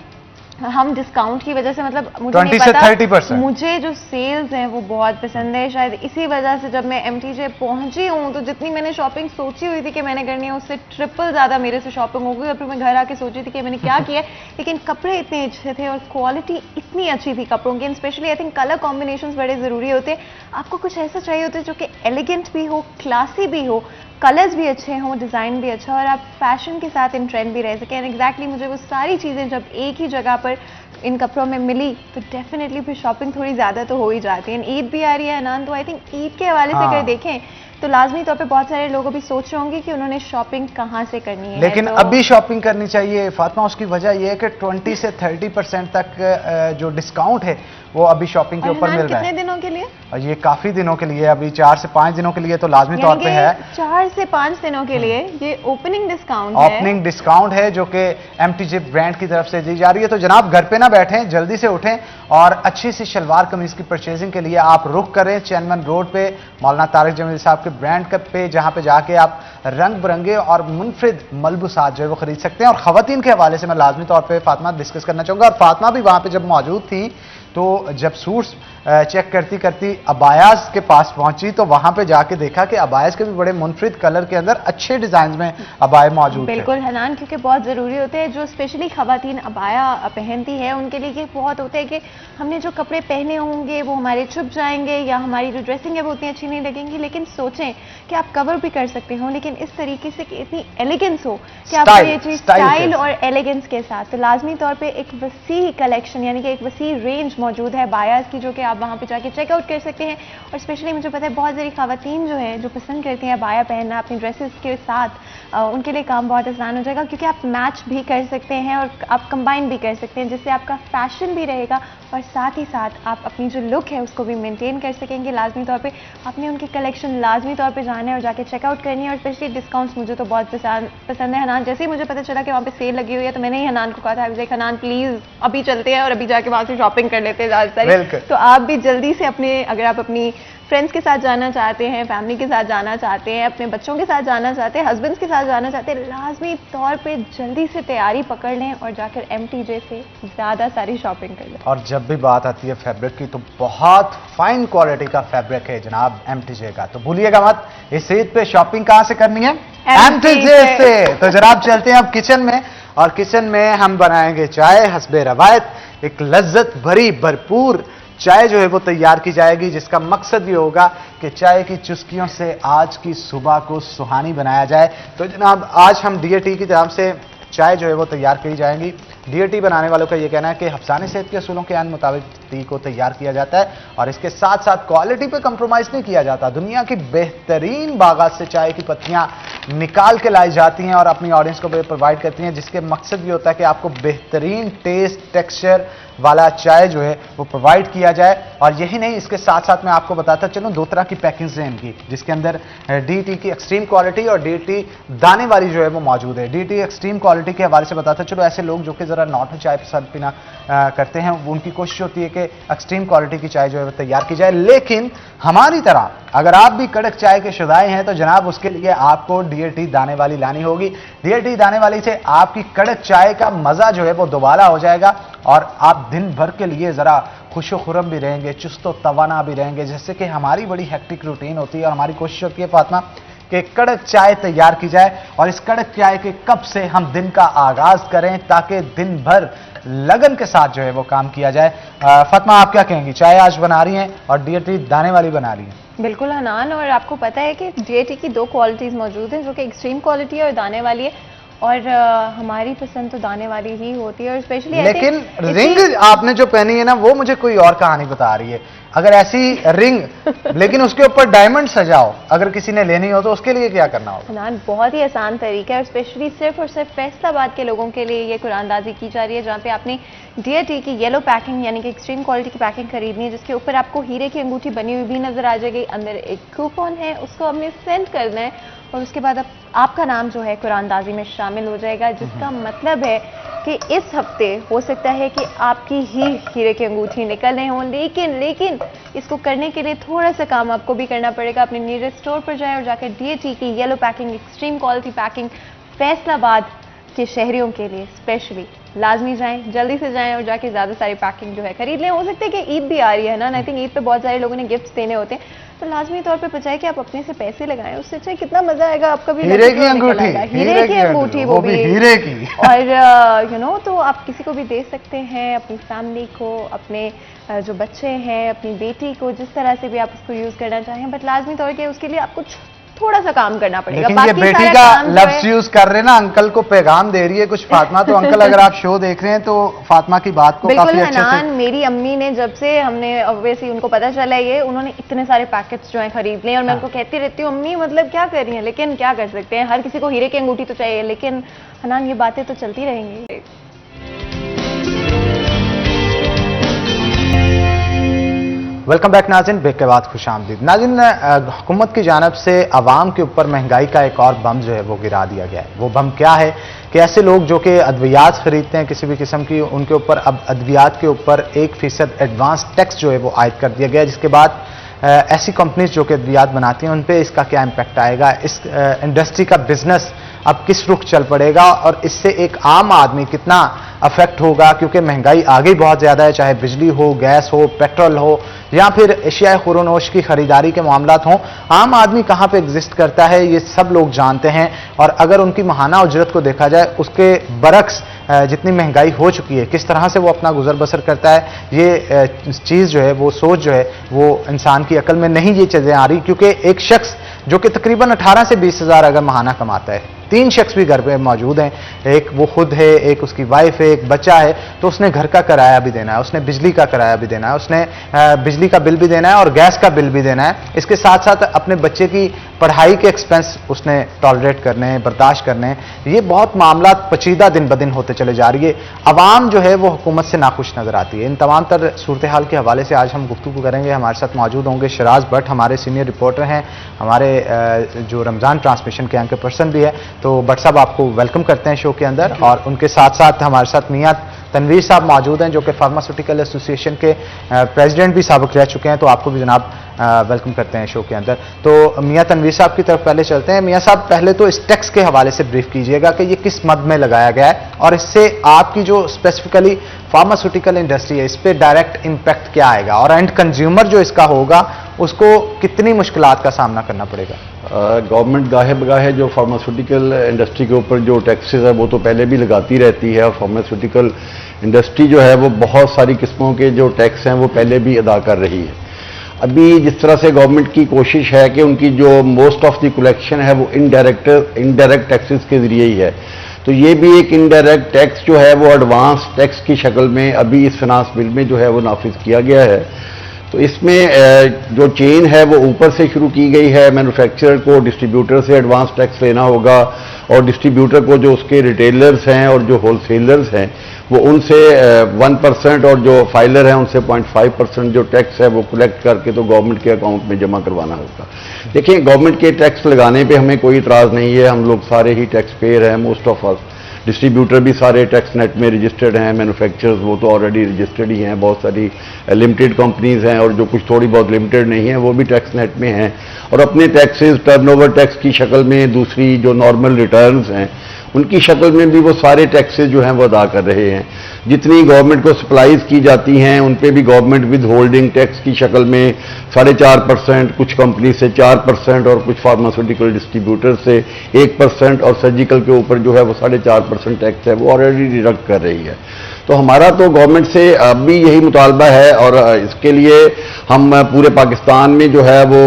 Speaker 2: हम डिस्काउंट की वजह से, मतलब मुझे नहीं पता, 30%। मुझे जो सेल्स हैं वो बहुत पसंद है। शायद इसी वजह से जब मैं MTJ पहुंची हूँ तो जितनी मैंने शॉपिंग सोची हुई थी कि मैंने करनी है उससे ट्रिपल ज़्यादा मेरे से शॉपिंग हो गई। और फिर मैं घर आके सोची थी कि मैंने क्या किया, लेकिन कपड़े इतने अच्छे थे और क्वालिटी इतनी अच्छी थी कपड़ों की। Specially I think colour combination बड़े ज़रूरी होते हैं। आपको कुछ ऐसा चाहिए होता है जो कि एलिगेंट भी हो, क्लासी भी हो, कलर्स भी अच्छे हों, डिज़ाइन भी अच्छा, और आप फैशन के साथ इन ट्रेंड भी रह सकें। एंड एग्जैक्टली मुझे वो सारी चीज़ें जब एक ही जगह पर इन कपड़ों में मिली तो डेफिनेटली फिर शॉपिंग थोड़ी ज़्यादा तो हो ही जाती है। ईद भी आ रही है ना, तो आई थिंक ईद के हवाले से अगर देखें तो लाजमी तौर पे बहुत सारे लोग अभी सोच रहे होंगे कि उन्होंने शॉपिंग कहाँ से करनी है।
Speaker 1: लेकिन
Speaker 2: तो
Speaker 1: अभी शॉपिंग करनी चाहिए फातिमा। उसकी वजह यह है कि 20 से 30% तक जो डिस्काउंट है वो अभी शॉपिंग के ऊपर मिल रहा है।
Speaker 2: कितने दिनों के लिए?
Speaker 1: और ये काफी दिनों के लिए, अभी 4 से 5 दिनों के लिए तो लाजमी तौर पे है।
Speaker 2: 4 से 5 दिनों के लिए ये ओपनिंग डिस्काउंट है।
Speaker 1: ओपनिंग डिस्काउंट है जो कि MTJ ब्रांड की तरफ से दी जा रही है। तो जनाब घर पे ना बैठें, जल्दी से उठें और अच्छी सी शलवार कमीज की परचेजिंग के लिए आप रुख करें चैनमन रोड पे मौलाना तारिक जमील साहब के के ब्रांड पे जहां पे जाके आप रंग बिरंगे और मुनफरिद मलबूसात जो है वो खरीद सकते हैं। और खवातीन के हवाले से मैं लाजमी तौर पे फातिमा डिस्कस करना चाहूंगा, और फातिमा भी वहां पे जब मौजूद थी तो जब सूट्स चेक करती करती अबायास के पास पहुंची तो वहां पे जाके देखा कि अबायास के भी बड़े मुनफरिद कलर के अंदर अच्छे डिजाइन में अबाया मौजूद थे।
Speaker 2: बिल्कुल हनान, क्योंकि बहुत ज़रूरी होते हैं, जो स्पेशली खवातीन अबाया पहनती है उनके लिए ये बहुत होता है कि हमने जो कपड़े पहने होंगे वो हमारे छुप जाएंगे या हमारी जो ड्रेसिंग है वो उतनी अच्छी नहीं लगेंगी। लेकिन सोचें कि आप कवर भी कर सकते हो लेकिन इस तरीके से कि इतनी एलिगेंस हो कि आपको ये चीज़ स्टाइल और एलिगेंस के साथ, तो लाजमी तौर पर एक वसी कलेक्शन यानी कि एक वसी रेंज मौजूद है बायास की, जो कि आप वहाँ पे जाके चेकआउट कर सकते हैं। और स्पेशली मुझे पता है बहुत सारी खवातीन जो है जो पसंद करती हैं बाया पहनना अपनी ड्रेसेस के साथ, उनके लिए काम बहुत आसान हो जाएगा क्योंकि आप मैच भी कर सकते हैं और आप कंबाइन भी कर सकते हैं, जिससे आपका फैशन भी रहेगा और साथ ही साथ आप अपनी जो लुक है उसको भी मेंटेन कर सकेंगे। लाजमी तौर पे आपने उनकी कलेक्शन लाजमी तौर पे जाना है और जाके चेकआउट करनी है। और स्पेशली डिस्काउंट्स मुझे तो बहुत पसंद है हनान। जैसे ही मुझे पता चला कि वहाँ पे सेल लगी हुई है तो मैंने ही हनान को कहा था हनान प्लीज़ अभी चलते हैं और अभी जाके वहाँ से शॉपिंग कर लेते हैं ज़्यादा सारी। तो आप भी जल्दी से अपने, अगर आप अपनी फ्रेंड्स के साथ जाना चाहते हैं, फैमिली के साथ जाना चाहते हैं, अपने बच्चों के साथ जाना चाहते हैं, हस्बैंड्स के साथ जाना चाहते हैं, लाजमी तौर पे जल्दी से तैयारी पकड़ लें और जाकर MTJ से ज़्यादा सारी शॉपिंग कर लें।
Speaker 1: और जब भी बात आती है फैब्रिक की तो बहुत फाइन क्वालिटी का फैब्रिक है जनाब MTJ का, तो भूलिएगा मत। इस ईद पे शॉपिंग कहाँ से करनी है? MTJ से। तो जनाब चलते हैं अब किचन में, और किचन में हम बनाएंगे चाय हस्बे रवायत। एक लज्जत भरी भरपूर चाय जो है वो तैयार की जाएगी, जिसका मकसद ये होगा कि चाय की चुस्कियों से आज की सुबह को सुहानी बनाया जाए। तो जनाब आज हम DAT की तरफ से चाय जो है वो तैयार की जाएंगी। DAT बनाने वालों का ये कहना है कि हफ्साने सेहत के असूलों के मुताबिक टी को तैयार किया जाता है और इसके साथ साथ क्वालिटी पे कंप्रोमाइज नहीं किया जाता। दुनिया की बेहतरीन बागात से चाय की पत्तियां निकाल के लाई जाती हैं और अपनी ऑडियंस को प्रोवाइड करती हैं, जिसके मकसद ये होता है कि आपको बेहतरीन टेस्ट टेक्सचर वाला चाय जो है वो प्रोवाइड किया जाए। और यही नहीं, इसके साथ साथ मैं आपको बताता चलूं 2 तरह की पैकिंग है इनकी, जिसके अंदर DAT की एक्सट्रीम क्वालिटी और DAT दाने वाली जो है वो मौजूद है। DAT एक्सट्रीम क्वालिटी के हवाले से बताता चलो, ऐसे लोग जो कि जरा नॉर्मल चाय पसंद पीना करते हैं उनकी कोशिश होती है कि एक्सट्रीम क्वालिटी की चाय जो है वो तैयार की जाए। लेकिन हमारी तरह अगर आप भी कड़क चाय के शुदाई हैं तो जनाब उसके लिए आपको DAT दाने वाली लानी होगी। DAT दाने वाली से आपकी कड़क चाय का मजा जो है वो दोबारा हो जाएगा और आप दिन भर के लिए जरा खुशो खुरम भी रहेंगे, चुस्तो तवाना भी रहेंगे, जैसे कि हमारी बड़ी हेक्टिक रूटीन होती है। और हमारी कोशिश होती है फातिमा कि कड़क चाय तैयार की जाए और इस कड़क चाय के कप से हम दिन का आगाज करें ताकि दिन भर लगन के साथ जो है वो काम किया जाए। फातिमा आप क्या कहेंगी? चाय आज बना रही हैं और DAT दाने वाली बना रही हैं।
Speaker 2: बिल्कुल हनान, और आपको पता है कि DAT की 2 क्वालिटीज़ मौजूद हैं, जो कि एक्सट्रीम क्वालिटी है और दाने वाली है। और हमारी पसंद तो दाने वाली ही होती है। और स्पेशली
Speaker 1: लेकिन रिंग आपने जो पहनी है ना वो मुझे कोई और कहानी बता रही है। अगर ऐसी रिंग लेकिन उसके ऊपर डायमंड सजाओ, अगर किसी ने लेनी हो तो उसके लिए क्या करना होगा?
Speaker 2: हनान बहुत ही आसान तरीका है और स्पेशली सिर्फ और सिर्फ फैसलाबाद के लोगों के लिए ये कुरानदाजी की जा रही है, जहाँ पे आपने DAT की येलो पैकिंग यानी कि एक्सट्रीम क्वालिटी की पैकिंग खरीदनी है, जिसके ऊपर आपको हीरे की अंगूठी बनी हुई भी नजर आ जाएगी। अंदर एक कूपन है, उसको हमने सेंड करना है और उसके बाद आपका नाम जो है कुरानदाजी में शामिल हो जाएगा, जिसका मतलब है कि इस हफ्ते हो सकता है कि आपकी ही हीरे की अंगूठी निकलने हों। लेकिन इसको करने के लिए थोड़ा सा काम आपको भी करना पड़ेगा। अपने नियरेस्ट स्टोर पर जाएं और जाकर DAT की yellow packing extreme quality packing Faisalabad के शहरियों के लिए स्पेशली लाजमी जाएं, जल्दी से जाएं और जाके ज़्यादा सारी पैकिंग जो है खरीद लें। हो सकता है कि ईद भी आ रही है ना, आई थिंक ईद पे बहुत सारे लोगों ने गिफ्ट्स देने होते हैं, तो लाजमी तौर पे बचाए कि आप अपने से पैसे लगाएं, उससे अच्छा कितना मजा आएगा आपका भी।
Speaker 1: हीरे की अंगूठी,
Speaker 2: हीरे की अंगूठी, वो भी
Speaker 1: हीरे की।
Speaker 2: और तो आप किसी को भी दे सकते हैं, अपनी फैमिली को, अपने जो बच्चे हैं, अपनी बेटी को, जिस तरह से भी आप उसको यूज करना चाहें। बट लाजमी तौर पे उसके लिए आपको थोड़ा सा काम करना पड़ेगा।
Speaker 1: लेकिन ये बेटी का लफ्ज यूज कर रहे हैं ना, अंकल को पैगाम दे रही है कुछ फातिमा। तो अंकल अगर आप शो देख रहे हैं तो फातिमा की बात को काफी अच्छे से।
Speaker 2: मेरी अम्मी ने जब से हमने ऑब्वियसली उनको पता चला ये, उन्होंने इतने सारे पैकेट्स जो हैं खरीद लिए और मैं उनको कहती रहती हूँ अम्मी मतलब क्या कर रही हैं, लेकिन क्या कर सकते हैं, हर किसी को हीरे की अंगूठी तो चाहिए। लेकिन हनान ये बातें तो चलती रहेंगी।
Speaker 1: वेलकम बैक नाज़रीन, ब्रेक के बाद खुशामदीद। नाज़रीन, हुकूमत की जानिब से आवाम के ऊपर महंगाई का एक और बम जो है वो गिरा दिया गया है। वो बम क्या है कि ऐसे लोग जो कि अद्वियात खरीदते हैं किसी भी किस्म की, उनके ऊपर अब अद्वियात के ऊपर 1% एडवांस टैक्स जो है वो आयद कर दिया गया, जिसके बाद ऐसी कंपनीज जो कि अद्वियात बनाती हैं उन पे इसका क्या इम्पैक्ट आएगा, इस इंडस्ट्री का बिजनेस अब किस रुख चल पड़ेगा और इससे एक आम आदमी कितना अफेक्ट होगा, क्योंकि महंगाई आगे बहुत ज़्यादा है, चाहे बिजली हो, गैस हो, पेट्रोल हो या फिर एशियाई खुरोनोश की खरीदारी के मामलात हों। आम आदमी कहाँ पे एग्जिस्ट करता है ये सब लोग जानते हैं, और अगर उनकी माहाना उजरत को देखा जाए उसके बरक्स जितनी महंगाई हो चुकी है, किस तरह से वो अपना गुजर बसर करता है, ये चीज़ जो है, वो सोच जो है, वो इंसान की अकल में नहीं ये चीज़ें आ रही। क्योंकि एक शख्स जो कि तकरीबन 18 से 20 हज़ार अगर माहाना कमाता है, 3 शख्स भी घर पे मौजूद हैं, एक वो खुद है, एक उसकी वाइफ है, एक बच्चा है, तो उसने घर का किराया भी देना है, उसने बिजली का किराया भी देना है, उसने बिजली का बिल भी देना है और गैस का बिल भी देना है। इसके साथ साथ अपने बच्चे की पढ़ाई के एक्सपेंस उसने टॉलरेट करने हैं, बर्दाश्त करने हैं। ये बहुत मामला पचीदा दिन ब दिन होते चले जा रही है। अवाम जो है वो हुकूमत से नाखुश नजर आती है। इन तमाम तर सूरत हाल के हवाले से आज हम गुफ्तगू करेंगे। हमारे साथ मौजूद होंगे शराज भट्ट, हमारे सीनियर रिपोर्टर हैं, हमारे जो रमज़ान ट्रांसमिशन के एंकर पर्सन भी है। तो भट्ट साहब आपको वेलकम करते हैं शो के अंदर, और उनके साथ साथ हमारे साथ मियां तनवीर साहब मौजूद हैं जो कि फार्मास्यूटिकल एसोसिएशन के प्रेसिडेंट भी साबिक रह चुके हैं। तो आपको भी जनाब वेलकम करते हैं शो के अंदर। तो मियां तनवीर साहब की तरफ पहले चलते हैं। मियां साहब, पहले तो इस टैक्स के हवाले से ब्रीफ कीजिएगा कि ये किस मद में लगाया गया है और इससे आपकी जो स्पेसिफिकली फार्मास्यूटिकल इंडस्ट्री है इस पर डायरेक्ट इम्पैक्ट क्या आएगा, और एंड कंज्यूमर जो इसका होगा उसको कितनी मुश्किलात का सामना करना पड़ेगा।
Speaker 4: गवर्नमेंट गाहे बगाहे जो फार्मास्यूटिकल इंडस्ट्री के ऊपर जो टैक्सेस है वो तो पहले भी लगाती रहती है, और फार्मास्यूटिकल इंडस्ट्री जो है वो बहुत सारी किस्मों के जो टैक्स हैं वो पहले भी अदा कर रही है। अभी जिस तरह से गवर्नमेंट की कोशिश है कि उनकी जो मोस्ट ऑफ द कलेक्शन है वो इनडायरेक्ट टैक्सेस के जरिए ही है, तो ये भी एक इनडायरेक्ट टैक्स जो है वो एडवांस टैक्स की शक्ल में अभी इस फाइनेंस बिल में जो है वो नाफिज किया गया है। तो इसमें जो चेन है वो ऊपर से शुरू की गई है। मैन्युफैक्चरर को डिस्ट्रीब्यूटर से एडवांस टैक्स लेना होगा, और डिस्ट्रीब्यूटर को जो उसके रिटेलर्स हैं और जो होलसेलर्स हैं वो उनसे 1% और जो फाइलर हैं उनसे 0.5% जो टैक्स है वो कलेक्ट करके तो गवर्नमेंट के अकाउंट में जमा करवाना होगा। देखिए, गवर्नमेंट के टैक्स लगाने पे हमें कोई इतराज़ नहीं है, हम लोग सारे ही टैक्स पेयर हैं, मोस्ट ऑफ अस। डिस्ट्रीब्यूटर भी सारे टैक्स नेट में रजिस्टर्ड हैं, मैन्युफैक्चरर्स वो तो ऑलरेडी रजिस्टर्ड ही हैं, बहुत सारी लिमिटेड कंपनीज हैं और जो कुछ थोड़ी बहुत लिमिटेड नहीं है वो भी टैक्स नेट में हैं, और अपने टैक्सेस टर्नओवर टैक्स की शक्ल में, दूसरी जो नॉर्मल रिटर्न्स हैं उनकी शक्ल में भी वो सारे टैक्सेस जो हैं वो अदा कर रहे हैं। जितनी गवर्नमेंट को सप्लाईज की जाती हैं उन पे भी गवर्नमेंट विद होल्डिंग टैक्स की शक्ल में 4.5%, कुछ कंपनी से 4% और कुछ फार्मास्यूटिकल डिस्ट्रीब्यूटर से 1%, और सर्जिकल के ऊपर जो है वो 4.5% टैक्स है वो ऑलरेडी डिडक्ट कर रही है। तो हमारा तो गवर्नमेंट से अभी यही मुतालबा है, और इसके लिए हम पूरे पाकिस्तान में जो है वो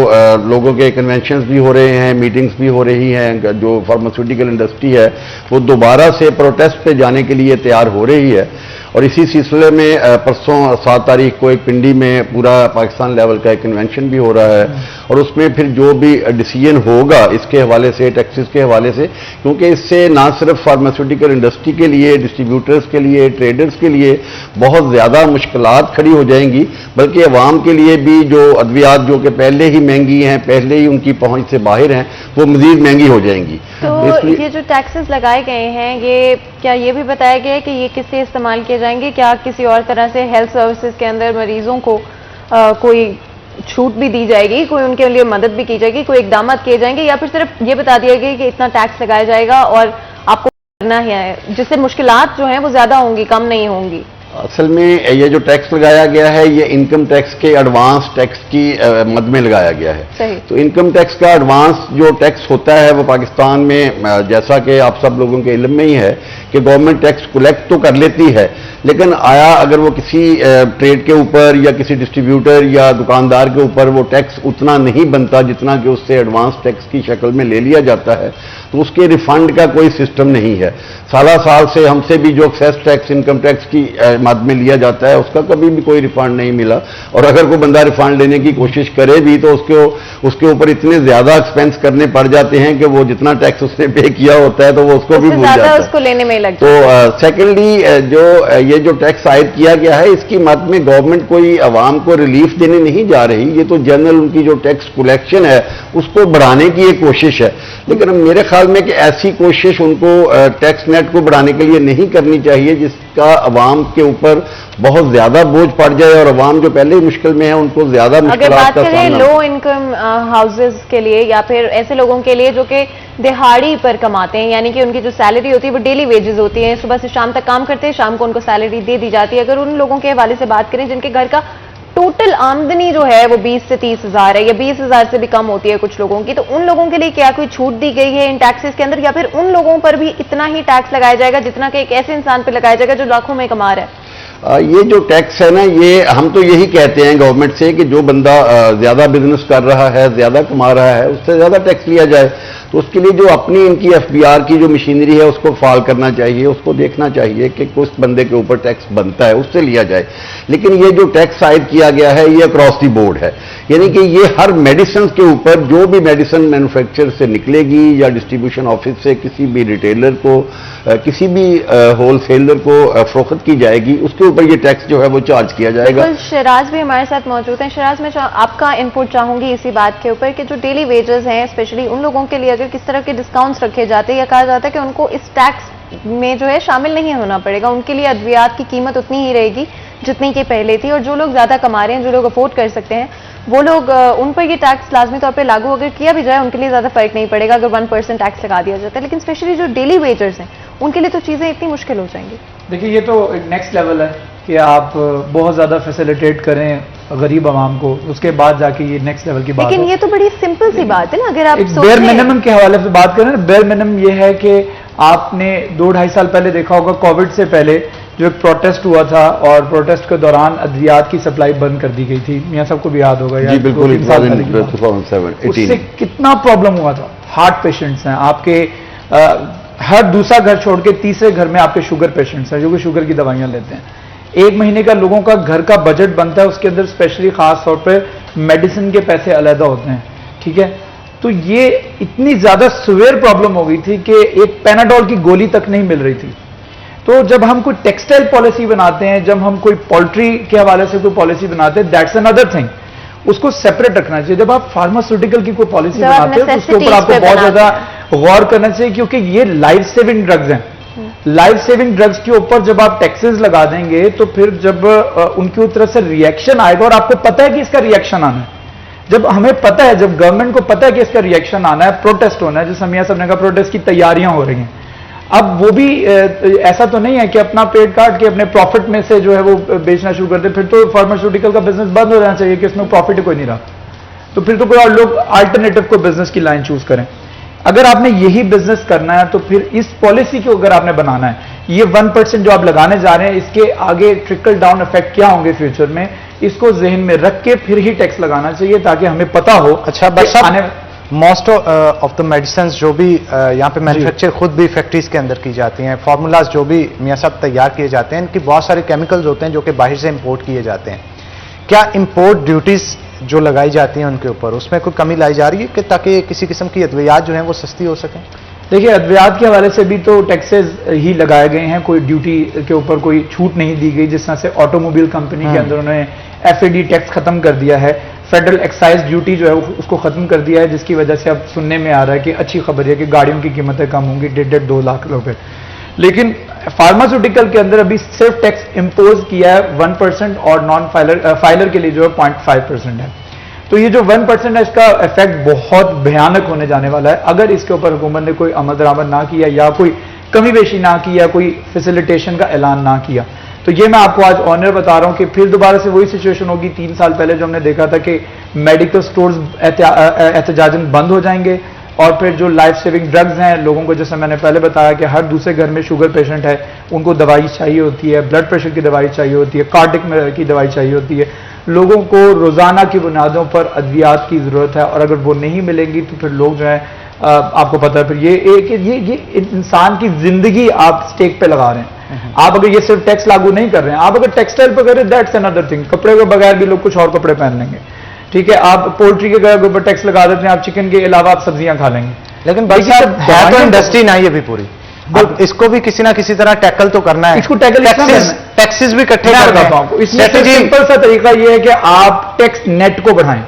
Speaker 4: लोगों के कन्वेंशंस भी हो रहे हैं, मीटिंग्स भी हो रही हैं। जो फार्मास्यूटिकल इंडस्ट्री है वो दोबारा से प्रोटेस्ट पे जाने के लिए तैयार हो रही है, और इसी सिलसिले में परसों 7 तारीख को एक पिंडी में पूरा पाकिस्तान लेवल का एक कन्वेंशन भी हो रहा है, और उसमें फिर जो भी डिसीजन होगा इसके हवाले से, टैक्सेस के हवाले से, क्योंकि इससे ना सिर्फ फार्मास्यूटिकल इंडस्ट्री के लिए, डिस्ट्रीब्यूटर्स के लिए, ट्रेडर्स के लिए बहुत ज़्यादा मुश्किलात खड़ी हो जाएंगी, बल्कि अवाम के लिए भी जो अद्वियात जो कि पहले ही महंगी हैं, पहले ही उनकी पहुँच से बाहर हैं, वो मज़ीद महंगी हो जाएंगी।
Speaker 2: तो ये जो टैक्सेस लगाए गए हैं, ये क्या ये भी बताया गया है कि ये किससे इस्तेमाल किए जाएंगे? क्या किसी और तरह से हेल्थ सर्विसेज के अंदर मरीजों को कोई छूट भी दी जाएगी, कोई उनके लिए मदद भी की जाएगी, कोई इकदाम किए जाएंगे, या फिर सिर्फ ये बता दिया गया कि इतना टैक्स लगाया जाएगा और आपको करना ही है, जिससे मुश्किलात जो हैं वो ज्यादा होंगी, कम नहीं होंगी?
Speaker 4: असल में ये जो टैक्स लगाया गया है ये इनकम टैक्स के एडवांस टैक्स की मद में लगाया गया है।
Speaker 2: सही।
Speaker 4: तो इनकम टैक्स का एडवांस जो टैक्स होता है वो पाकिस्तान में, जैसा कि आप सब लोगों के इल्म में ही है कि गवर्नमेंट टैक्स कलेक्ट तो कर लेती है, लेकिन आया अगर वो किसी ट्रेड के ऊपर या किसी डिस्ट्रीब्यूटर या दुकानदार के ऊपर वो टैक्स उतना नहीं बनता जितना कि उससे एडवांस टैक्स की शक्ल में ले लिया जाता है, तो उसके रिफंड का कोई सिस्टम नहीं है। साल से हमसे भी जो एक्सेस टैक्स, इनकम टैक्स की मद में लिया जाता है उसका कभी भी कोई रिफंड नहीं मिला, और अगर कोई बंदा रिफंड लेने की कोशिश करे भी तो उसके ऊपर इतने ज्यादा एक्सपेंस करने पड़ जाते हैं कि वो जितना टैक्स उसने पे किया होता है तो वो उसको भी भूल जाता है,
Speaker 2: उसको लेने में लगता
Speaker 4: है। तो सेकेंडली जो ये जो टैक्स आयद किया गया है, इसकी मद में गवर्नमेंट कोई आवाम को रिलीफ देने नहीं जा रही, ये तो जनरल उनकी जो टैक्स कलेक्शन है उसको बढ़ाने की एक कोशिश है। लेकिन मेरे ख्याल में कि ऐसी कोशिश उनको टैक्स नेट को बढ़ाने के लिए नहीं करनी चाहिए जिसका आवाम के ऊपर बहुत ज्यादा बोझ पड़ जाए और आवाम जो पहले ही मुश्किल में है उनको ज्यादा
Speaker 2: अगर
Speaker 4: मुश्किलात
Speaker 2: बात
Speaker 4: का
Speaker 2: करें
Speaker 4: सामना।
Speaker 2: लो इनकम हाउसेज के लिए या फिर ऐसे लोगों के लिए जो कि दिहाड़ी पर कमाते हैं, यानी कि उनकी जो सैलरी होती है वो डेली वेजेस होती है, सुबह से शाम तक काम करते हैं, शाम को उनको सैलरी दे दी जाती है। अगर उन लोगों के हवाले से बात करें जिनके घर का टोटल आमदनी जो है वो 20 से 30 हज़ार है या 20 हज़ार से भी कम होती है कुछ लोगों की, तो उन लोगों के लिए क्या कोई छूट दी गई है इन टैक्सेस के अंदर, या फिर उन लोगों पर भी इतना ही टैक्स लगाया जाएगा जितना कि एक ऐसे इंसान पर लगाया जाएगा जो लाखों में कमा रहा है?
Speaker 4: ये जो टैक्स है ना, ये हम तो यही कहते हैं गवर्नमेंट से कि जो बंदा ज्यादा बिजनेस कर रहा है, ज्यादा कमा रहा है, उससे ज्यादा टैक्स लिया जाए। तो उसके लिए जो अपनी इनकी एफबीआर की जो मशीनरी है उसको फाल करना चाहिए, उसको देखना चाहिए कि कुछ बंदे के ऊपर टैक्स बनता है उससे लिया जाए। लेकिन ये जो टैक्स आयद किया गया है ये अक्रॉस दी बोर्ड है, यानी कि ये हर मेडिसिन के ऊपर जो भी मेडिसिन मैन्युफैक्चर से निकलेगी या डिस्ट्रीब्यूशन ऑफिस से किसी भी रिटेलर को, किसी भी होलसेलर को फरोख्त की जाएगी, उसके ऊपर ये टैक्स जो है वो चार्ज किया जाएगा।
Speaker 2: बिल्कुल, शराज भी हमारे साथ मौजूद हैं। शराज, मैं आपका इनपुट चाहूंगी इसी बात के ऊपर कि जो डेली वेजेस हैं स्पेशली उन लोगों के लिए अगर किस तरह के डिस्काउंट्स रखे जाते हैं या कहा जाता है कि उनको इस टैक्स में जो है शामिल नहीं होना पड़ेगा, उनके लिए अद्वियात की कीमत उतनी ही रहेगी जितनी कि पहले थी, और जो लोग ज्यादा कमा रहे हैं, जो लोग अफोर्ड कर सकते हैं, वो लोग उन पर ये टैक्स लाजमी तौर पे लागू अगर किया भी जाए उनके लिए ज्यादा फर्क नहीं पड़ेगा अगर 1% टैक्स लगा दिया जाता है। लेकिन स्पेशली जो डेली वेजर्स हैं उनके लिए तो चीजें इतनी मुश्किल हो जाएंगी।
Speaker 8: देखिए, ये तो नेक्स्ट लेवल है कि आप बहुत ज्यादा फैसिलिटेट करें गरीब आवाम को, उसके बाद जाके ये नेक्स्ट लेवल की बात
Speaker 2: लेकिन
Speaker 8: है।
Speaker 2: ये तो बड़ी सिंपल सी बात है ना, अगर आप
Speaker 8: एक बेयर मिनिमम के हवाले से बात करें ना, बेयर मिनिमम ये है कि आपने 2-2.5 साल पहले देखा होगा, कोविड से पहले जो एक प्रोटेस्ट हुआ था और प्रोटेस्ट के दौरान अद्वियात की सप्लाई बंद कर दी गई थी, मियां सबको भी याद होगा।
Speaker 4: जी बिल्कुल,
Speaker 8: 2007 उससे कितना प्रॉब्लम हुआ था। हार्ट पेशेंट्स हैं आपके, हर दूसरा घर छोड़ के तीसरे घर में आपके शुगर पेशेंट्स हैं जो कि शुगर की दवाइयां लेते हैं। 1 महीने का लोगों का घर का बजट बनता है, उसके अंदर स्पेशली खास तौर पे मेडिसिन के पैसे अलहदा होते हैं, ठीक है। तो ये इतनी ज्यादा सिवियर प्रॉब्लम हो गई थी कि एक पैनाडोल की गोली तक नहीं मिल रही थी। तो जब हम कोई टेक्सटाइल पॉलिसी बनाते हैं, जब हम कोई पोल्ट्री के हवाले से कोई पॉलिसी बनाते हैं, दैट्स अनदर थिंग, उसको सेपरेट रखना चाहिए। जब आप फार्मास्यूटिकल की कोई पॉलिसी बनाते हैं तो उसके ऊपर आपको बहुत ज्यादा गौर करना चाहिए, क्योंकि ये लाइफ सेविंग ड्रग्स हैं। लाइफ सेविंग ड्रग्स के ऊपर जब आप टैक्सेस लगा देंगे तो फिर जब उनकी तरफ से रिएक्शन आएगा, और आपको पता है कि इसका रिएक्शन आना है, जब हमें पता है, जब गवर्नमेंट को पता है कि इसका रिएक्शन आना है, प्रोटेस्ट होना है, जैसे मियां साहब ने कहा प्रोटेस्ट की तैयारियां हो रही हैं। अब वो भी ऐसा तो नहीं है कि अपना पेट काट के अपने प्रॉफिट में से जो है वो बेचना शुरू कर दे, फिर तो फार्मास्यूटिकल का बिजनेस बंद हो जाना चाहिए कि इसमें प्रॉफिट कोई नहीं रहा, तो फिर तो कोई और लोग अल्टरनेटिव को बिजनेस की लाइन चूज करें। अगर आपने यही बिजनेस करना है तो फिर इस पॉलिसी को अगर आपने बनाना है, ये 1% जो आप लगाने जा रहे हैं, इसके आगे ट्रिकल डाउन इफेक्ट क्या होंगे फ्यूचर में, इसको जहन में रख के फिर ही टैक्स लगाना चाहिए ताकि हमें पता हो।
Speaker 1: अच्छा, बस मोस्ट ऑफ द मेडिसिन जो भी यहाँ पे मैन्युफैक्चर खुद भी फैक्ट्रीज के अंदर की जाती हैं, फार्मूलाज जो भी मियां साहब तैयार किए जाते हैं, इनकी बहुत सारे केमिकल्स होते हैं जो कि बाहर से इंपोर्ट किए जाते हैं। क्या इंपोर्ट ड्यूटीज जो लगाई जाती हैं उनके ऊपर, उसमें कोई कमी लाई जा रही है कि ताकि किसी किस्म की अद्वियात जो हैं वो सस्ती हो सकें?
Speaker 8: देखिए, अद्वियात के हवाले से भी तो टैक्सेस ही लगाए गए हैं, कोई ड्यूटी के ऊपर कोई छूट नहीं दी गई। जिस तरह से ऑटोमोबाइल कंपनी के अंदर उन्होंने FAD टैक्स खत्म कर दिया है, फेडरल एक्साइज ड्यूटी जो है उसको खत्म कर दिया है, जिसकी वजह से अब सुनने में आ रहा है कि अच्छी खबर है कि गाड़ियों की कीमतें कम होंगी 1.5-2 लाख रुपए। लेकिन फार्मास्यूटिकल के अंदर अभी सिर्फ टैक्स इंपोज किया है 1% और नॉन फाइलर के लिए जो है 0.5% है। तो ये जो 1% है इसका इफेक्ट बहुत भयानक होने जाने वाला है अगर इसके ऊपर हुकूमत ने कोई अमल दरामद ना किया या कोई कमी बेशी ना की या कोई फैसिलिटेशन का ऐलान ना किया। तो ये मैं आपको आज ऑनर बता रहा हूं कि फिर दोबारा से वही सिचुएशन होगी 3 साल पहले जो हमने देखा था कि मेडिकल स्टोर्स एहतजाजन बंद हो जाएंगे और फिर जो लाइफ सेविंग ड्रग्स हैं, लोगों को जैसे मैंने पहले बताया कि हर दूसरे घर में शुगर पेशेंट है, उनको दवाई चाहिए होती है, ब्लड प्रेशर की दवाई चाहिए होती है, कार्डिक की दवाई चाहिए होती है, लोगों को रोजाना की बुनियादों पर अद्वियात की जरूरत है और अगर वो नहीं मिलेंगी तो फिर लोग जो है आपको पता है फिर ये इंसान की जिंदगी आप स्टेक पे लगा रहे हैं। आप अगर ये सिर्फ टैक्स लागू नहीं कर रहे हैं, आप अगर टेक्सटाइल पर करें दैट्स अनदर थिंग, कपड़े के बगैर भी लोग कुछ और कपड़े पहन लेंगे, ठीक है। आप पोल्ट्री के ऊपर टैक्स लगा देते हैं, आप चिकन के अलावा आप सब्जियां खा लेंगे।
Speaker 1: लेकिन भाई साहब है तो इंडस्ट्री ना ये भी पूरी, अब इसको भी किसी ना किसी तरह टैकल तो करना है।
Speaker 8: इसको टैकल
Speaker 1: टैक्सेस भी इकट्ठे
Speaker 8: मैं
Speaker 1: करना
Speaker 8: बताता
Speaker 1: है।
Speaker 8: हूं, इसमें सिंपल सा तरीका यह है कि आप टैक्स नेट को बढ़ाएं।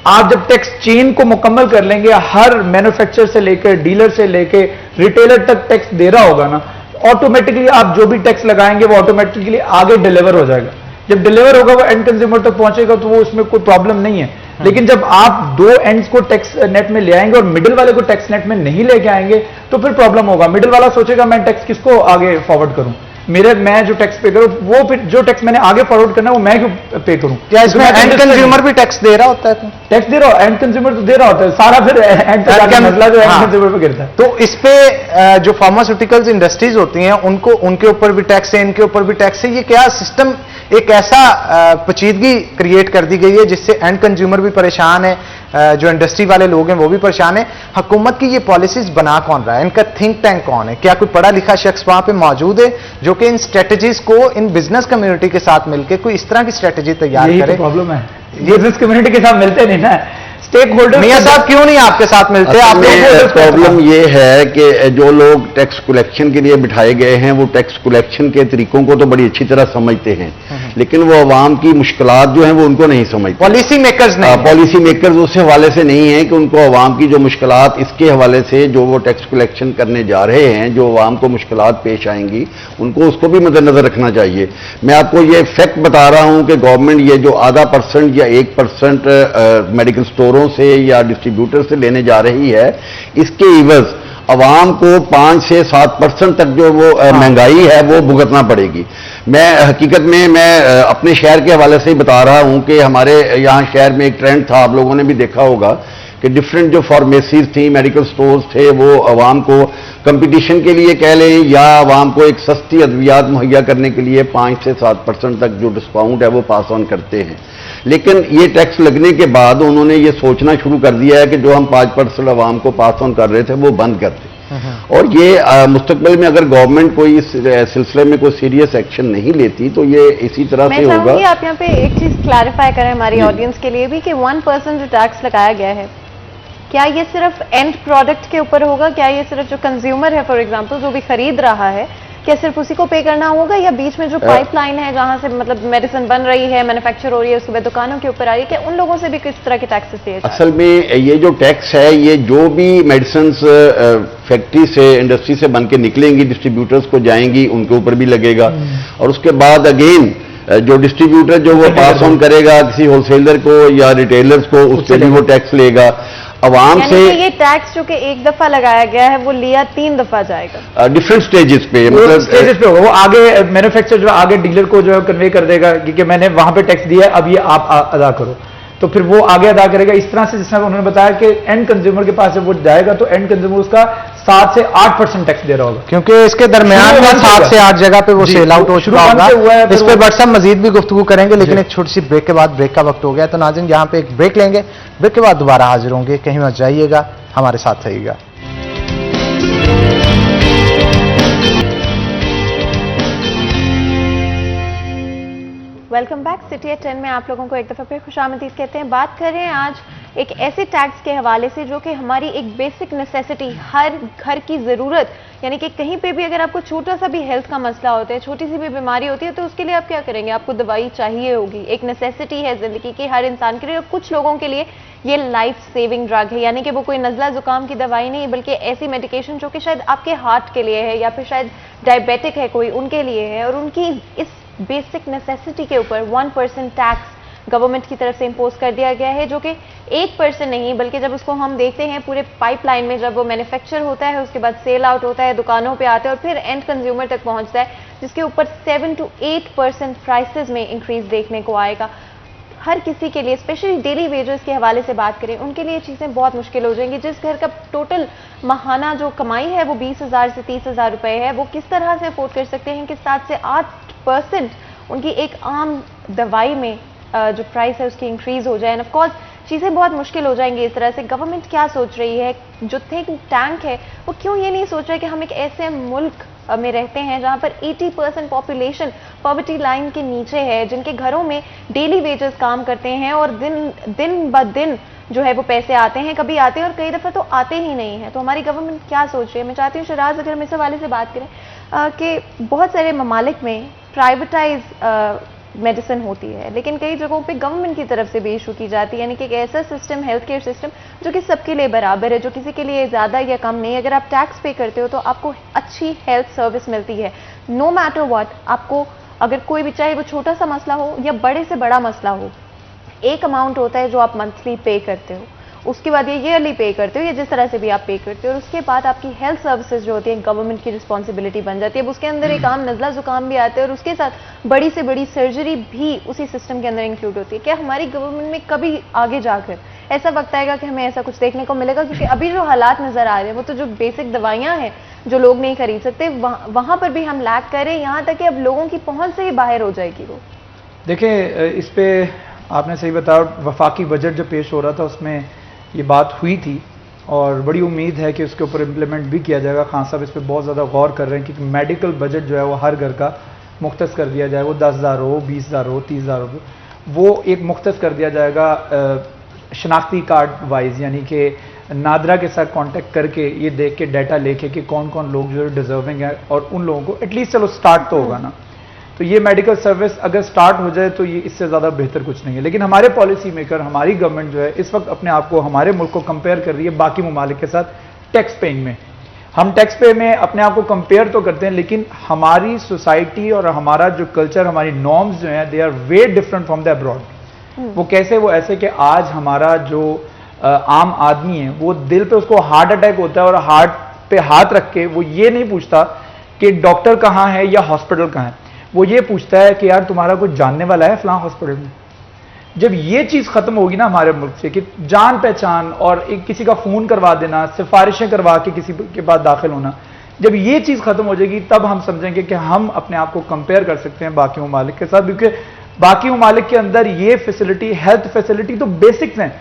Speaker 8: आप जब टैक्स चेन को मुकम्मल कर लेंगे, हर मैन्युफैक्चरर से लेकर डीलर से लेकर रिटेलर तक टैक्स दे रहा होगा ना, ऑटोमेटिकली आप जो भी टैक्स लगाएंगे वो ऑटोमेटिकली आगे डिलीवर हो जाएगा। जब डिलीवर होगा वो एंड कंज्यूमर तक पहुंचेगा तो वो उसमें कोई प्रॉब्लम नहीं है। लेकिन जब आप दो एंड्स को टैक्स नेट में ले आएंगे और मिडिल वाले को टैक्स नेट में नहीं लेके आएंगे तो फिर प्रॉब्लम होगा। मिडिल वाला सोचेगा मैं टैक्स किसको आगे फॉरवर्ड करूं, मैं जो टैक्स पे करूं वो फिर जो टैक्स मैंने आगे फॉरवर्ड करना है वो मैं क्यों पे करूं।
Speaker 1: क्या इसमें एंड कंज्यूमर भी टैक्स दे रहा होता है?
Speaker 8: टैक्स दे रहा हो, एंड कंज्यूमर तो दे रहा होता है सारा, फिर एंड मसला जो एंड कंज्यूमर पे गिरता है।
Speaker 1: तो इस पे जो फार्मास्यूटिकल्स इंडस्ट्रीज होती हैं उनको उनके ऊपर भी टैक्स है, इनके ऊपर भी टैक्स है। ये क्या सिस्टम एक ऐसा पेचीदगी क्रिएट कर दी गई है जिससे एंड कंज्यूमर भी परेशान है, जो इंडस्ट्री वाले लोग हैं वो भी परेशान है। हुकूमत की ये पॉलिसीज बना कौन रहा है, इनका थिंक टैंक कौन है? क्या कोई पढ़ा लिखा शख्स वहां पे मौजूद है जो कि इन स्ट्रेटजीज को इन बिजनेस कम्युनिटी के साथ मिलकर कोई इस तरह की स्ट्रेटजी तैयार करे?
Speaker 8: प्रॉब्लम है, बिजनेस कम्युनिटी के साथ मिलते नहीं ना स्टेक होल्डर।
Speaker 1: मियां साहब क्यों नहीं आपके साथ मिलते?
Speaker 4: प्रॉब्लम ये है कि जो लोग टैक्स कलेक्शन के लिए बिठाए गए हैं वो टैक्स कलेक्शन के तरीकों को तो बड़ी अच्छी तरह समझते हैं, लेकिन वो अवाम की मुश्किलात जो हैं वो उनको नहीं समझते।
Speaker 1: पॉलिसी मेकर्स नहीं,
Speaker 4: पॉलिसी मेकर्स उस हवाले से नहीं है कि उनको अवाम की जो मुश्किलात इसके हवाले से जो वो टैक्स कलेक्शन करने जा रहे हैं, जो अवाम को मुश्किलात पेश आएंगी उनको उसको भी मद्देनजर रखना चाहिए। मैं आपको ये फैक्ट बता रहा हूं कि गवर्नमेंट ये जो 0.5% या 1% मेडिकल स्टोरों से या डिस्ट्रीब्यूटर से लेने जा रही है, इसके इवज अवाम को 5 से 7% तक जो वो महंगाई है वो भुगतना पड़ेगी। मैं हकीकत में मैं अपने शहर के हवाले से ही बता रहा हूं कि हमारे यहाँ शहर में एक ट्रेंड था, आप लोगों ने भी देखा होगा कि डिफरेंट जो फार्मेसीज थी, मेडिकल स्टोर्स थे, वो अवाम को कंपटीशन के लिए कह लें या अवाम को एक सस्ती अद्वियात मुहैया करने के लिए 5 से 7% तक जो डिस्काउंट है वो पास ऑन करते हैं। लेकिन ये टैक्स लगने के बाद उन्होंने ये सोचना शुरू कर दिया है कि जो हम 5% अवाम को पास ऑन कर रहे थे वो बंद कर दें। और ये मुस्तकबिल में अगर गवर्नमेंट कोई इस सिलसिले में कोई सीरियस एक्शन नहीं लेती तो ये इसी तरह से होगा।
Speaker 2: मैं चाहूंगी आप यहाँ पे एक चीज क्लैरिफाई करें हमारी ऑडियंस के लिए भी कि 1% जो टैक्स लगाया गया है, क्या ये सिर्फ एंड प्रोडक्ट के ऊपर होगा? क्या ये सिर्फ जो कंज्यूमर है फॉर एग्जांपल जो भी खरीद रहा है, क्या सिर्फ उसी को पे करना होगा, या बीच में जो पाइपलाइन है जहां से मतलब मेडिसिन बन रही है, मैन्युफैक्चर हो रही है, उसके बाद दुकानों के ऊपर आ रही है, क्या उन लोगों से भी किस तरह के टैक्सेस दिए जाए?
Speaker 4: असल में ये जो टैक्स है ये जो भी मेडिसिन फैक्ट्री से, इंडस्ट्री से बन के निकलेंगी, डिस्ट्रीब्यूटर्स को जाएंगी, उनके ऊपर भी लगेगा। और उसके बाद अगेन जो डिस्ट्रीब्यूटर जो वो पास ऑन करेगा किसी होलसेलर को या रिटेलर्स को, उस पर भी वो टैक्स लेगा। अवाम से
Speaker 2: ये टैक्स जो कि एक दफा लगाया गया है वो लिया 3 दफा जाएगा
Speaker 4: डिफरेंट स्टेजेस पे,
Speaker 8: मतलब स्टेजेस पे होगा। वो आगे मैन्युफैक्चरर जो आगे डीलर को जो है कन्वे कर देगा कि मैंने वहां पे टैक्स दिया है, अब ये आप अदा करो, तो फिर वो आगे अदा करेगा। इस तरह से जिस तरह उन्होंने बताया कि एंड कंज्यूमर के पास जब वो जाएगा तो एंड कंज्यूमर उसका 7 से 8% टैक्स दे रहा होगा,
Speaker 1: क्योंकि इसके दरमियान में 7 से 8 जगह पे वो सेल आउट हो चुका होगा। इस पे बट साहब मजीद भी गुफ्तगू करेंगे, लेकिन एक छोटी सी ब्रेक के बाद, ब्रेक का वक्त हो गया तो नाज़रीन यहाँ पे एक ब्रेक लेंगे, ब्रेक के बाद दोबारा हाजिर होंगे। कहीं मत जाइएगा, हमारे साथ रहिएगा।
Speaker 2: Welcome back. सिटी एट 10 में आप लोगों को एक दफ़ा फिर खुशामदीद कहते हैं। बात कर रहे हैं आज एक ऐसे टैक्स के हवाले से जो कि हमारी एक बेसिक नेसेसिटी, हर घर की ज़रूरत, यानी कि कहीं पे भी अगर आपको छोटा सा भी हेल्थ का मसला होता है, छोटी सी भी बीमारी होती है, तो उसके लिए आप क्या करेंगे? आपको दवाई चाहिए होगी, एक नेसेसिटी है ज़िंदगी की हर इंसान के लिए। और कुछ लोगों के लिए ये लाइफ सेविंग ड्रग है, यानी कि वो कोई नज़ला ज़ुकाम की दवाई नहीं बल्कि ऐसी मेडिकेशन जो कि शायद आपके हार्ट के लिए है या फिर शायद डायबिटिक है कोई, उनके लिए है। और उनकी इस बेसिक नेसेसिटी के ऊपर 1% टैक्स गवर्नमेंट की तरफ से इंपोज कर दिया गया है, जो कि 1% नहीं बल्कि जब उसको हम देखते हैं पूरे पाइपलाइन में, जब वो मैन्युफैक्चर होता है उसके बाद सेल आउट होता है, दुकानों पे आता है और फिर एंड कंज्यूमर तक पहुंचता है, जिसके ऊपर 7 to 8% प्राइसेस में इंक्रीज देखने को आएगा। हर किसी के लिए, स्पेशली डेली वेजेस के हवाले से बात करें, उनके लिए चीज़ें बहुत मुश्किल हो जाएंगी। जिस घर का टोटल माहाना जो कमाई है वो 20,000 से 30,000 रुपए है, वो किस तरह से अफोर्ड कर सकते हैं कि 7 से 8% उनकी एक आम दवाई में जो प्राइस है उसकी इंक्रीज हो जाए। एंड ऑफ कोर्स चीज़ें बहुत मुश्किल हो जाएंगी इस तरह से। गवर्नमेंट क्या सोच रही है, जो थिंक टैंक है वो क्यों ये नहीं सोच रहा है कि हम एक ऐसे मुल्क में रहते हैं जहां पर 80% पॉपुलेशन पॉवर्टी लाइन के नीचे है, जिनके घरों में डेली वेजेस काम करते हैं और दिन ब दिन जो है वो पैसे आते हैं, कभी आते हैं और कई दफ़ा तो आते ही नहीं हैं। तो हमारी गवर्नमेंट क्या सोच रही है? मैं चाहती हूँ शराज, अगर हम इस हवाले से बात करें कि बहुत सारे ममालिक में प्राइवेटाइज मेडिसिन होती है, लेकिन कई जगहों पे गवर्नमेंट की तरफ से भी इशू की जाती है, यानी कि एक ऐसा सिस्टम, हेल्थ केयर सिस्टम जो कि सबके लिए बराबर है, जो किसी के लिए ज़्यादा या कम नहीं। अगर आप टैक्स पे करते हो तो आपको अच्छी हेल्थ सर्विस मिलती है, नो मैटर व्हाट। आपको अगर कोई भी, चाहे वो छोटा सा मसला हो या बड़े से बड़ा मसला हो, एक अमाउंट होता है जो आप मंथली पे करते हो, उसके बाद ये ईयरली पे करते हो या जिस तरह से भी आप पे करते हो, और उसके बाद आपकी हेल्थ सर्विसेज जो होती है गवर्नमेंट की रिस्पॉन्सिबिलिटी बन जाती है। अब उसके अंदर एक आम नज़ला जुकाम भी आता है और उसके साथ बड़ी से बड़ी सर्जरी भी उसी सिस्टम के अंदर इंक्लूड होती है। क्या हमारी गवर्नमेंट में कभी आगे जाकर ऐसा वक्त आएगा कि हमें ऐसा कुछ देखने को मिलेगा? क्योंकि अभी जो हालात नज़र आ रहे हैं वो तो जो बेसिक दवाइयाँ हैं जो लोग नहीं खरीद सकते, वहाँ पर भी हम लैक कर रहे हैं, यहाँ तक कि अब लोगों की पहुँच से ही बाहर हो जाएगी वो।
Speaker 8: देखिए, इस पे आपने सही बताया, वफाकी बजट जो पेश हो रहा था उसमें ये बात हुई थी और बड़ी उम्मीद है कि उसके ऊपर इम्प्लीमेंट भी किया जाएगा। खान साहब इस पे बहुत ज़्यादा गौर कर रहे हैं कि मेडिकल बजट जो है वो हर घर का मुख्तस कर दिया जाए, वो 10,000 हो, 20,000 हो, 30,000 हो, वो एक मुख्तस कर दिया जाएगा शनाख्ती कार्ड वाइज, यानी कि नादरा के साथ कांटेक्ट करके ये देख के डाटा लेके कि कौन कौन लोग जो डिजर्विंग है और उन लोगों को एटलीस्ट चलो स्टार्ट तो होगा ना। तो ये मेडिकल सर्विस अगर स्टार्ट हो जाए तो ये इससे ज़्यादा बेहतर कुछ नहीं है। लेकिन हमारे पॉलिसी मेकर, हमारी गवर्नमेंट जो है इस वक्त अपने आप को, हमारे मुल्क को कंपेयर कर रही है बाकी ममालिक के साथ टैक्स पेइंग में। हम टैक्स पे में अपने आप को कंपेयर तो करते हैं, लेकिन हमारी सोसाइटी और हमारा जो कल्चर, हमारी नॉर्म्स जो हैं, they are way different from the abroad. वो कैसे? वो ऐसे कि आज हमारा जो आम आदमी है वो दिल पे उसको हार्ट अटैक होता है और हार्ट पे हाथ रख के वो ये नहीं पूछता कि डॉक्टर कहाँ है या हॉस्पिटल कहाँ है, वो ये पूछता है कि यार तुम्हारा कुछ जानने वाला है फलां हॉस्पिटल में। जब ये चीज़ खत्म होगी ना हमारे मुल्क से कि जान पहचान और एक किसी का फ़ोन करवा देना, सिफारिशें करवा के किसी के पास दाखिल होना, जब ये चीज़ खत्म हो जाएगी तब हम समझेंगे कि हम अपने आप को कंपेयर कर सकते हैं बाकी ममालिक के साथ। क्योंकि बाकी ममालिक के अंदर ये फैसिलिटी, हेल्थ फैसिलिटी तो बेसिक्स हैं,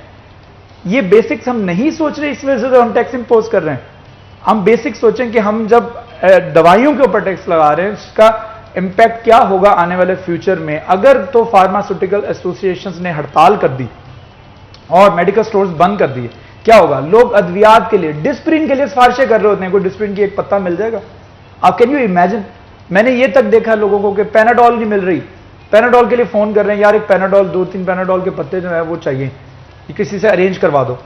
Speaker 8: ये बेसिक्स हम नहीं सोच रहे, इस वजह से तो हम टैक्स इंपोज कर रहे हैं। हम बेसिक सोचें कि हम जब दवाइयों के ऊपर टैक्स लगा रहे हैं उसका इम्पैक्ट क्या होगा आने वाले फ्यूचर में। अगर तो फार्मास्यूटिकल एसोसिएशंस ने हड़ताल कर दी और मेडिकल स्टोर्स बंद कर दिए, क्या होगा? लोग अद्वियात के लिए, डिस्प्रिन के लिए सिफारिशें कर रहे होते हैं, कोई डिस्प्रिन की एक पत्ता मिल जाएगा। आप कैन यू इमेजिन? मैंने ये तक देखा लोगों को कि पैनाडोल नहीं मिल रही, पैनाडोल के लिए फोन कर रहे हैं, यार एक पैनाडोल, 2-3 पैनाडोल के पत्ते जो है वो चाहिए, किसी से अरेंज करवा दो।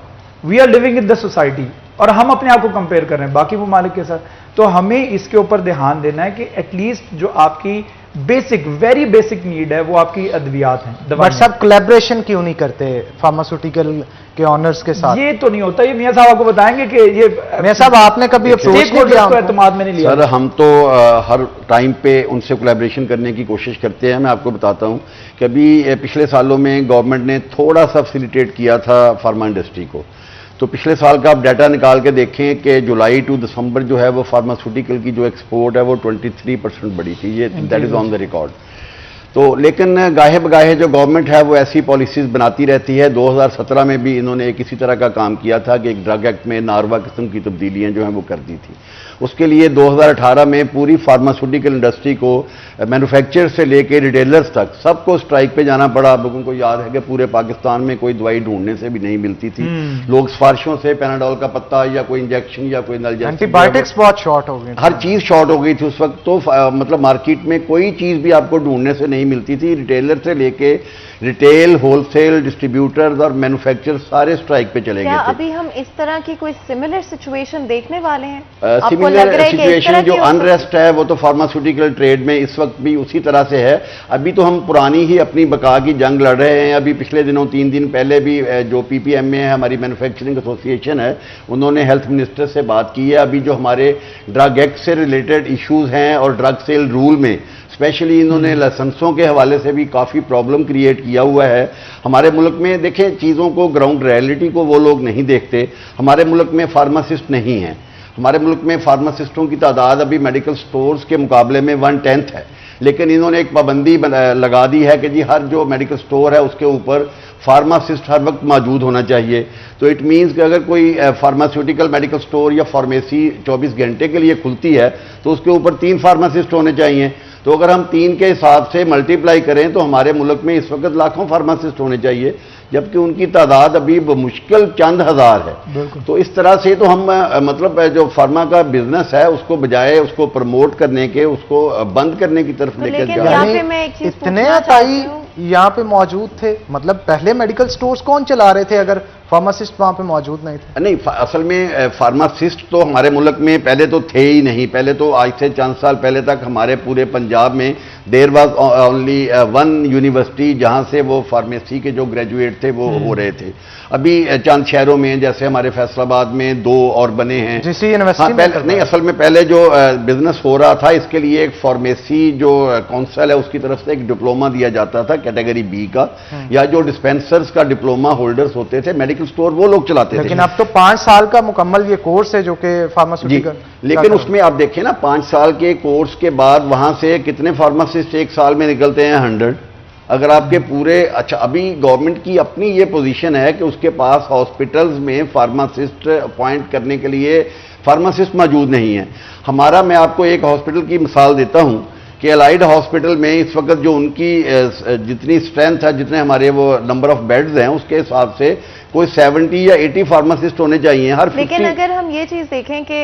Speaker 8: We are living in the society और हम अपने आप को कंपेयर कर रहे हैं बाकी ममालिक के साथ। तो हमें इसके ऊपर ध्यान देना है कि एटलीस्ट जो आपकी बेसिक, वेरी बेसिक नीड है वो आपकी अद्वियात हैं।
Speaker 1: बट सब कोलैबोरेशन क्यों नहीं करते फार्मास्यूटिकल के ऑनर्स के साथ?
Speaker 8: ये तो नहीं होता, ये मियां साहब आपको बताएंगे कि ये
Speaker 1: मियां साहब आपने कभी अप्रोच नहीं किया?
Speaker 8: एतमाद में नहीं लिया
Speaker 4: सर, हम तो हर टाइम पे उनसे कोलैबोरेशन करने की कोशिश करते हैं। मैं आपको बताता हूं कि अभी पिछले सालों में गवर्नमेंट ने थोड़ा सा फैसिलिटेट किया था फार्मा इंडस्ट्री को। तो पिछले साल का आप डाटा निकाल के देखें कि जुलाई टू दिसंबर जो है वो फार्मास्यूटिकल की जो एक्सपोर्ट है वो 23% बढ़ी थी, ये that is on the record. तो लेकिन गाहे बगाहे जो गवर्नमेंट है वो ऐसी पॉलिसीज बनाती रहती है। 2017 में भी इन्होंने एक इसी तरह का काम किया था कि एक ड्रग एक्ट में नारवा किस्म की तब्दीलियां जो हैं वो कर दी थी। उसके लिए 2018 में पूरी फार्मास्यूटिकल इंडस्ट्री को, मैन्युफैक्चरर से लेके रिटेलर्स तक सबको स्ट्राइक पे जाना पड़ा। आप लोगों को याद है कि पूरे पाकिस्तान में कोई दवाई ढूंढने से भी नहीं मिलती थी। लोग सिफारिशों से पैनाडोल का पत्ता या कोई इंजेक्शन या कोई नल,
Speaker 1: एंटीबायोटिक्स बहुत शॉर्ट हो गई,
Speaker 4: हर चीज शॉर्ट हो गई थी उस वक्त। तो मतलब मार्केट में कोई चीज भी आपको ढूंढने से नहीं मिलती थी। रिटेलर से लेके रिटेल, होलसेल, डिस्ट्रीब्यूटर्स और मैन्युफैक्चरर सारे स्ट्राइक पे चले गए थे।
Speaker 2: अभी हम इस तरह की कोई सिमिलर सिचुएशन देखने वाले हैं?
Speaker 4: सिमिलर सिचुएशन जो अनरेस्ट है वो तो फार्मास्यूटिकल ट्रेड में इस वक्त भी उसी तरह से है। अभी तो हम पुरानी ही अपनी बका की जंग लड़ रहे हैं। अभी पिछले दिनों 3 दिन पहले भी जो PPMA है, हमारी मैन्युफैक्चरिंग एसोसिएशन है, उन्होंने हेल्थ मिनिस्टर से बात की है। अभी जो हमारे ड्रग एक्ट से रिलेटेड इश्यूज हैं और ड्रग सेल रूल में स्पेशली इन्होंने लाइसेंसों के हवाले से भी काफ़ी प्रॉब्लम क्रिएट किया हुआ है हमारे मुल्क में। देखें, चीज़ों को, ग्राउंड रियलिटी को वो लोग नहीं देखते। हमारे मुल्क में फार्मासिस्ट नहीं हैं। हमारे मुल्क में फार्मासिस्टों की तादाद अभी मेडिकल स्टोर्स के मुकाबले में 1/10 है। लेकिन इन्होंने एक पाबंदी लगा दी है कि जी हर जो मेडिकल स्टोर है उसके ऊपर फार्मासिस्ट हर वक्त मौजूद होना चाहिए। तो इट मीन्स कि अगर कोई फार्मास्यूटिकल मेडिकल स्टोर या फार्मेसी 24 घंटे के लिए खुलती है तो उसके ऊपर 3 फार्मासिस्ट होने चाहिए। तो अगर हम 3 के हिसाब से मल्टीप्लाई करें तो हमारे मुल्क में इस वक्त लाखों फार्मासिस्ट होने चाहिए, जबकि उनकी तादाद अभी मुश्किल चंद हज़ार है। तो इस तरह से तो हम मतलब जो फार्मा का बिजनेस है उसको बजाय उसको प्रमोट करने के, उसको बंद करने की तरफ लेकर
Speaker 2: लेकिन
Speaker 4: जा
Speaker 2: यहाँ
Speaker 4: रहे
Speaker 2: पे
Speaker 4: हैं।
Speaker 2: मैं एक चीज
Speaker 1: इतने
Speaker 2: पूछना
Speaker 1: अताई
Speaker 2: चाहती हूँ।
Speaker 1: यहाँ पे मौजूद थे, मतलब पहले मेडिकल स्टोर्स कौन चला रहे थे अगर फार्मासिस्ट वहां पे मौजूद नहीं थे?
Speaker 4: नहीं, असल में फार्मासिस्ट तो हमारे मुल्क में पहले तो थे ही नहीं। पहले तो आज से चंद साल पहले तक हमारे पूरे पंजाब में देयर वाज ओनली 1 यूनिवर्सिटी जहां से वो फार्मेसी के जो ग्रेजुएट थे वो हो रहे थे। अभी चंद शहरों में जैसे हमारे फैसलाबाद में 2 और बने हैं।
Speaker 1: जिसी यूनिवर्सिटी में
Speaker 4: पहले नहीं, असल में पहले जो बिजनेस हो रहा था इसके लिए एक फार्मेसी जो काउंसिल है उसकी तरफ से एक डिप्लोमा दिया जाता था कैटेगरी बी का, या जो डिस्पेंसर्स का डिप्लोमा होल्डर्स होते थे, मेडिकल स्टोर वो लोग चलाते थे।
Speaker 1: लेकिन अब तो 5 साल का मुकम्मल ये कोर्स है जो कि
Speaker 4: जी,
Speaker 1: फार्मास्यूटिकल।
Speaker 4: लेकिन उसमें आप देखें ना 5 साल के कोर्स के बाद वहां से कितने फार्मासिस्ट एक साल में निकलते हैं? 100। अगर आपके पूरे, अच्छा अभी गवर्नमेंट की अपनी ये पोजीशन है कि उसके पास हॉस्पिटल्स में फार्मासिस्ट अपॉइंट करने के लिए फार्मासिस्ट मौजूद नहीं है। हमारा, मैं आपको एक हॉस्पिटल की मिसाल देता हूं कि अलाइड हॉस्पिटल में इस वक्त जो उनकी जितनी स्ट्रेंथ है, जितने हमारे वो नंबर ऑफ बेड्स हैं, उसके हिसाब से कोई 70 या 80 फार्मासिस्ट होने चाहिए हर 50।
Speaker 2: लेकिन अगर हम ये चीज देखें कि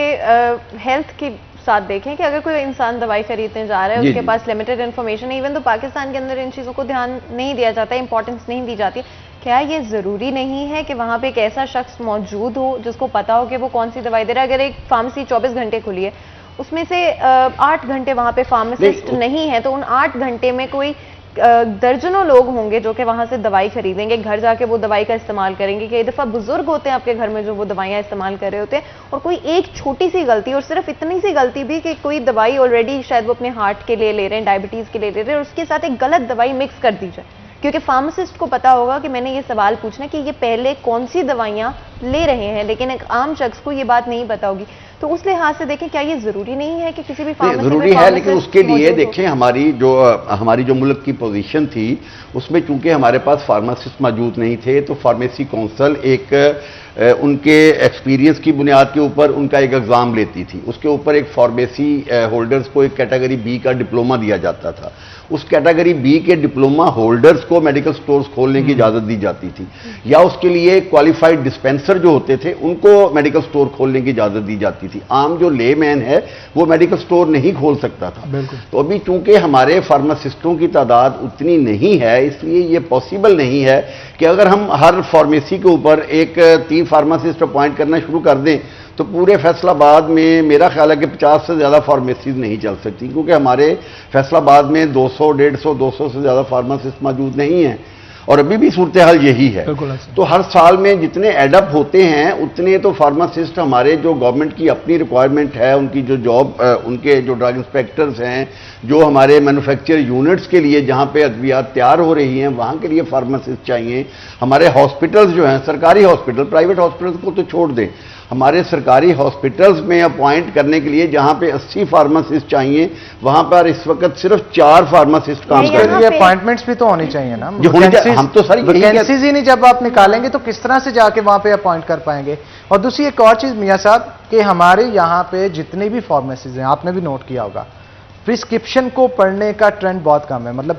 Speaker 2: हेल्थ के साथ देखें कि अगर कोई इंसान दवाई खरीदने जा रहा है, उसके पास लिमिटेड इन्फॉर्मेशन है, इवन तो पाकिस्तान के अंदर इन चीज़ों को ध्यान नहीं दिया जाता, इंपॉर्टेंस नहीं दी जाती, क्या ये ज़रूरी नहीं है कि वहाँ पे एक ऐसा शख्स मौजूद हो जिसको पता हो कि वो कौन सी दवाई दे रहा है? अगर एक फार्मेसी 24 घंटे खुली है, उसमें से 8 घंटे वहाँ पे फार्मासिस्ट नहीं है, तो उन 8 घंटे में कोई दर्जनों लोग होंगे जो कि वहां से दवाई खरीदेंगे, घर जाके वो दवाई का इस्तेमाल करेंगे। कई दफा बुजुर्ग होते हैं आपके घर में जो वो दवाइयां इस्तेमाल कर रहे होते हैं, और कोई एक छोटी सी गलती, और सिर्फ इतनी सी गलती भी कि कोई दवाई ऑलरेडी शायद वो अपने हार्ट के लिए ले रहे हैं, डायबिटीज के लिए ले रहे हैं, और उसके साथ एक गलत दवाई मिक्स कर दी जाए, क्योंकि फार्मासिस्ट को पता होगा कि मैंने ये सवाल पूछना कि ये पहले कौन सी दवाइयां ले रहे हैं, लेकिन एक आम शख्स को ये बात नहीं पता होगी। तो उस लिहाज से देखें, क्या ये जरूरी नहीं है कि किसी भी फार्मेसी में
Speaker 4: जरूरी है, लेकिन उसके लिए देखें हमारी जो मुल्क की पोजीशन थी उसमें चूंकि हमारे पास फार्मासिस्ट मौजूद नहीं थे, तो फार्मेसी काउंसिल एक उनके एक्सपीरियंस की बुनियाद के ऊपर उनका एक एग्जाम लेती थी। उसके ऊपर एक फार्मेसी होल्डर्स को एक कैटेगरी बी का डिप्लोमा दिया जाता था। उस कैटेगरी बी के डिप्लोमा होल्डर्स को मेडिकल स्टोर्स खोलने की इजाजत दी जाती थी, या उसके लिए क्वालिफाइड डिस्पेंसर जो होते थे उनको मेडिकल स्टोर खोलने की इजाजत दी जाती थी। आम जो लेमैन है वो मेडिकल स्टोर नहीं खोल सकता था। तो अभी चूंकि हमारे फार्मासिस्टों की तादाद उतनी नहीं है, इसलिए ये पॉसिबल नहीं है कि अगर हम हर फार्मेसी के ऊपर एक 3 फार्मासिस्ट अपॉइंट करना शुरू कर दें तो पूरे फैसलाबाद में मेरा ख्याल है कि 50 से ज़्यादा फार्मेसीज नहीं चल सकती, क्योंकि हमारे फैसलाबाद में 200, 150, 200 से ज़्यादा फार्मासिस्ट मौजूद नहीं हैं, और अभी भी सूरत हाल यही है। तो हर साल में जितने एडअप होते हैं उतने तो फार्मासिस्ट हमारे, जो गवर्नमेंट की अपनी रिक्वायरमेंट है, उनकी जो जॉब, उनके जो ड्रग इंस्पेक्टर्स हैं, जो हमारे मैन्युफैक्चर यूनिट्स के लिए जहाँ पे अद्वियात तैयार हो रही हैं वहाँ के लिए फार्मासिस्ट चाहिए। हमारे हॉस्पिटल्स जो हैं, सरकारी हॉस्पिटल, प्राइवेट हॉस्पिटल्स को तो छोड़ दें, हमारे सरकारी हॉस्पिटल्स में अपॉइंट करने के लिए जहां पे 80 फार्मासिस्ट चाहिए, वहां पर इस वक्त सिर्फ 4 फार्मासिस्ट काम कर रहे हैं।
Speaker 1: अपॉइंटमेंट्स भी तो होनी चाहिए ना,
Speaker 4: जो होनी चाहिए, हम तो सारी
Speaker 1: वैकेंसीज ही नहीं जब आप निकालेंगे तो किस तरह से जाके वहां पे अपॉइंट कर पाएंगे। और दूसरी एक और चीज मियां साहब, कि हमारे यहाँ पे जितने भी फार्मेसीज हैं, आपने भी नोट किया होगा, प्रिस्क्रिप्शन को पढ़ने का ट्रेंड बहुत कम है। मतलब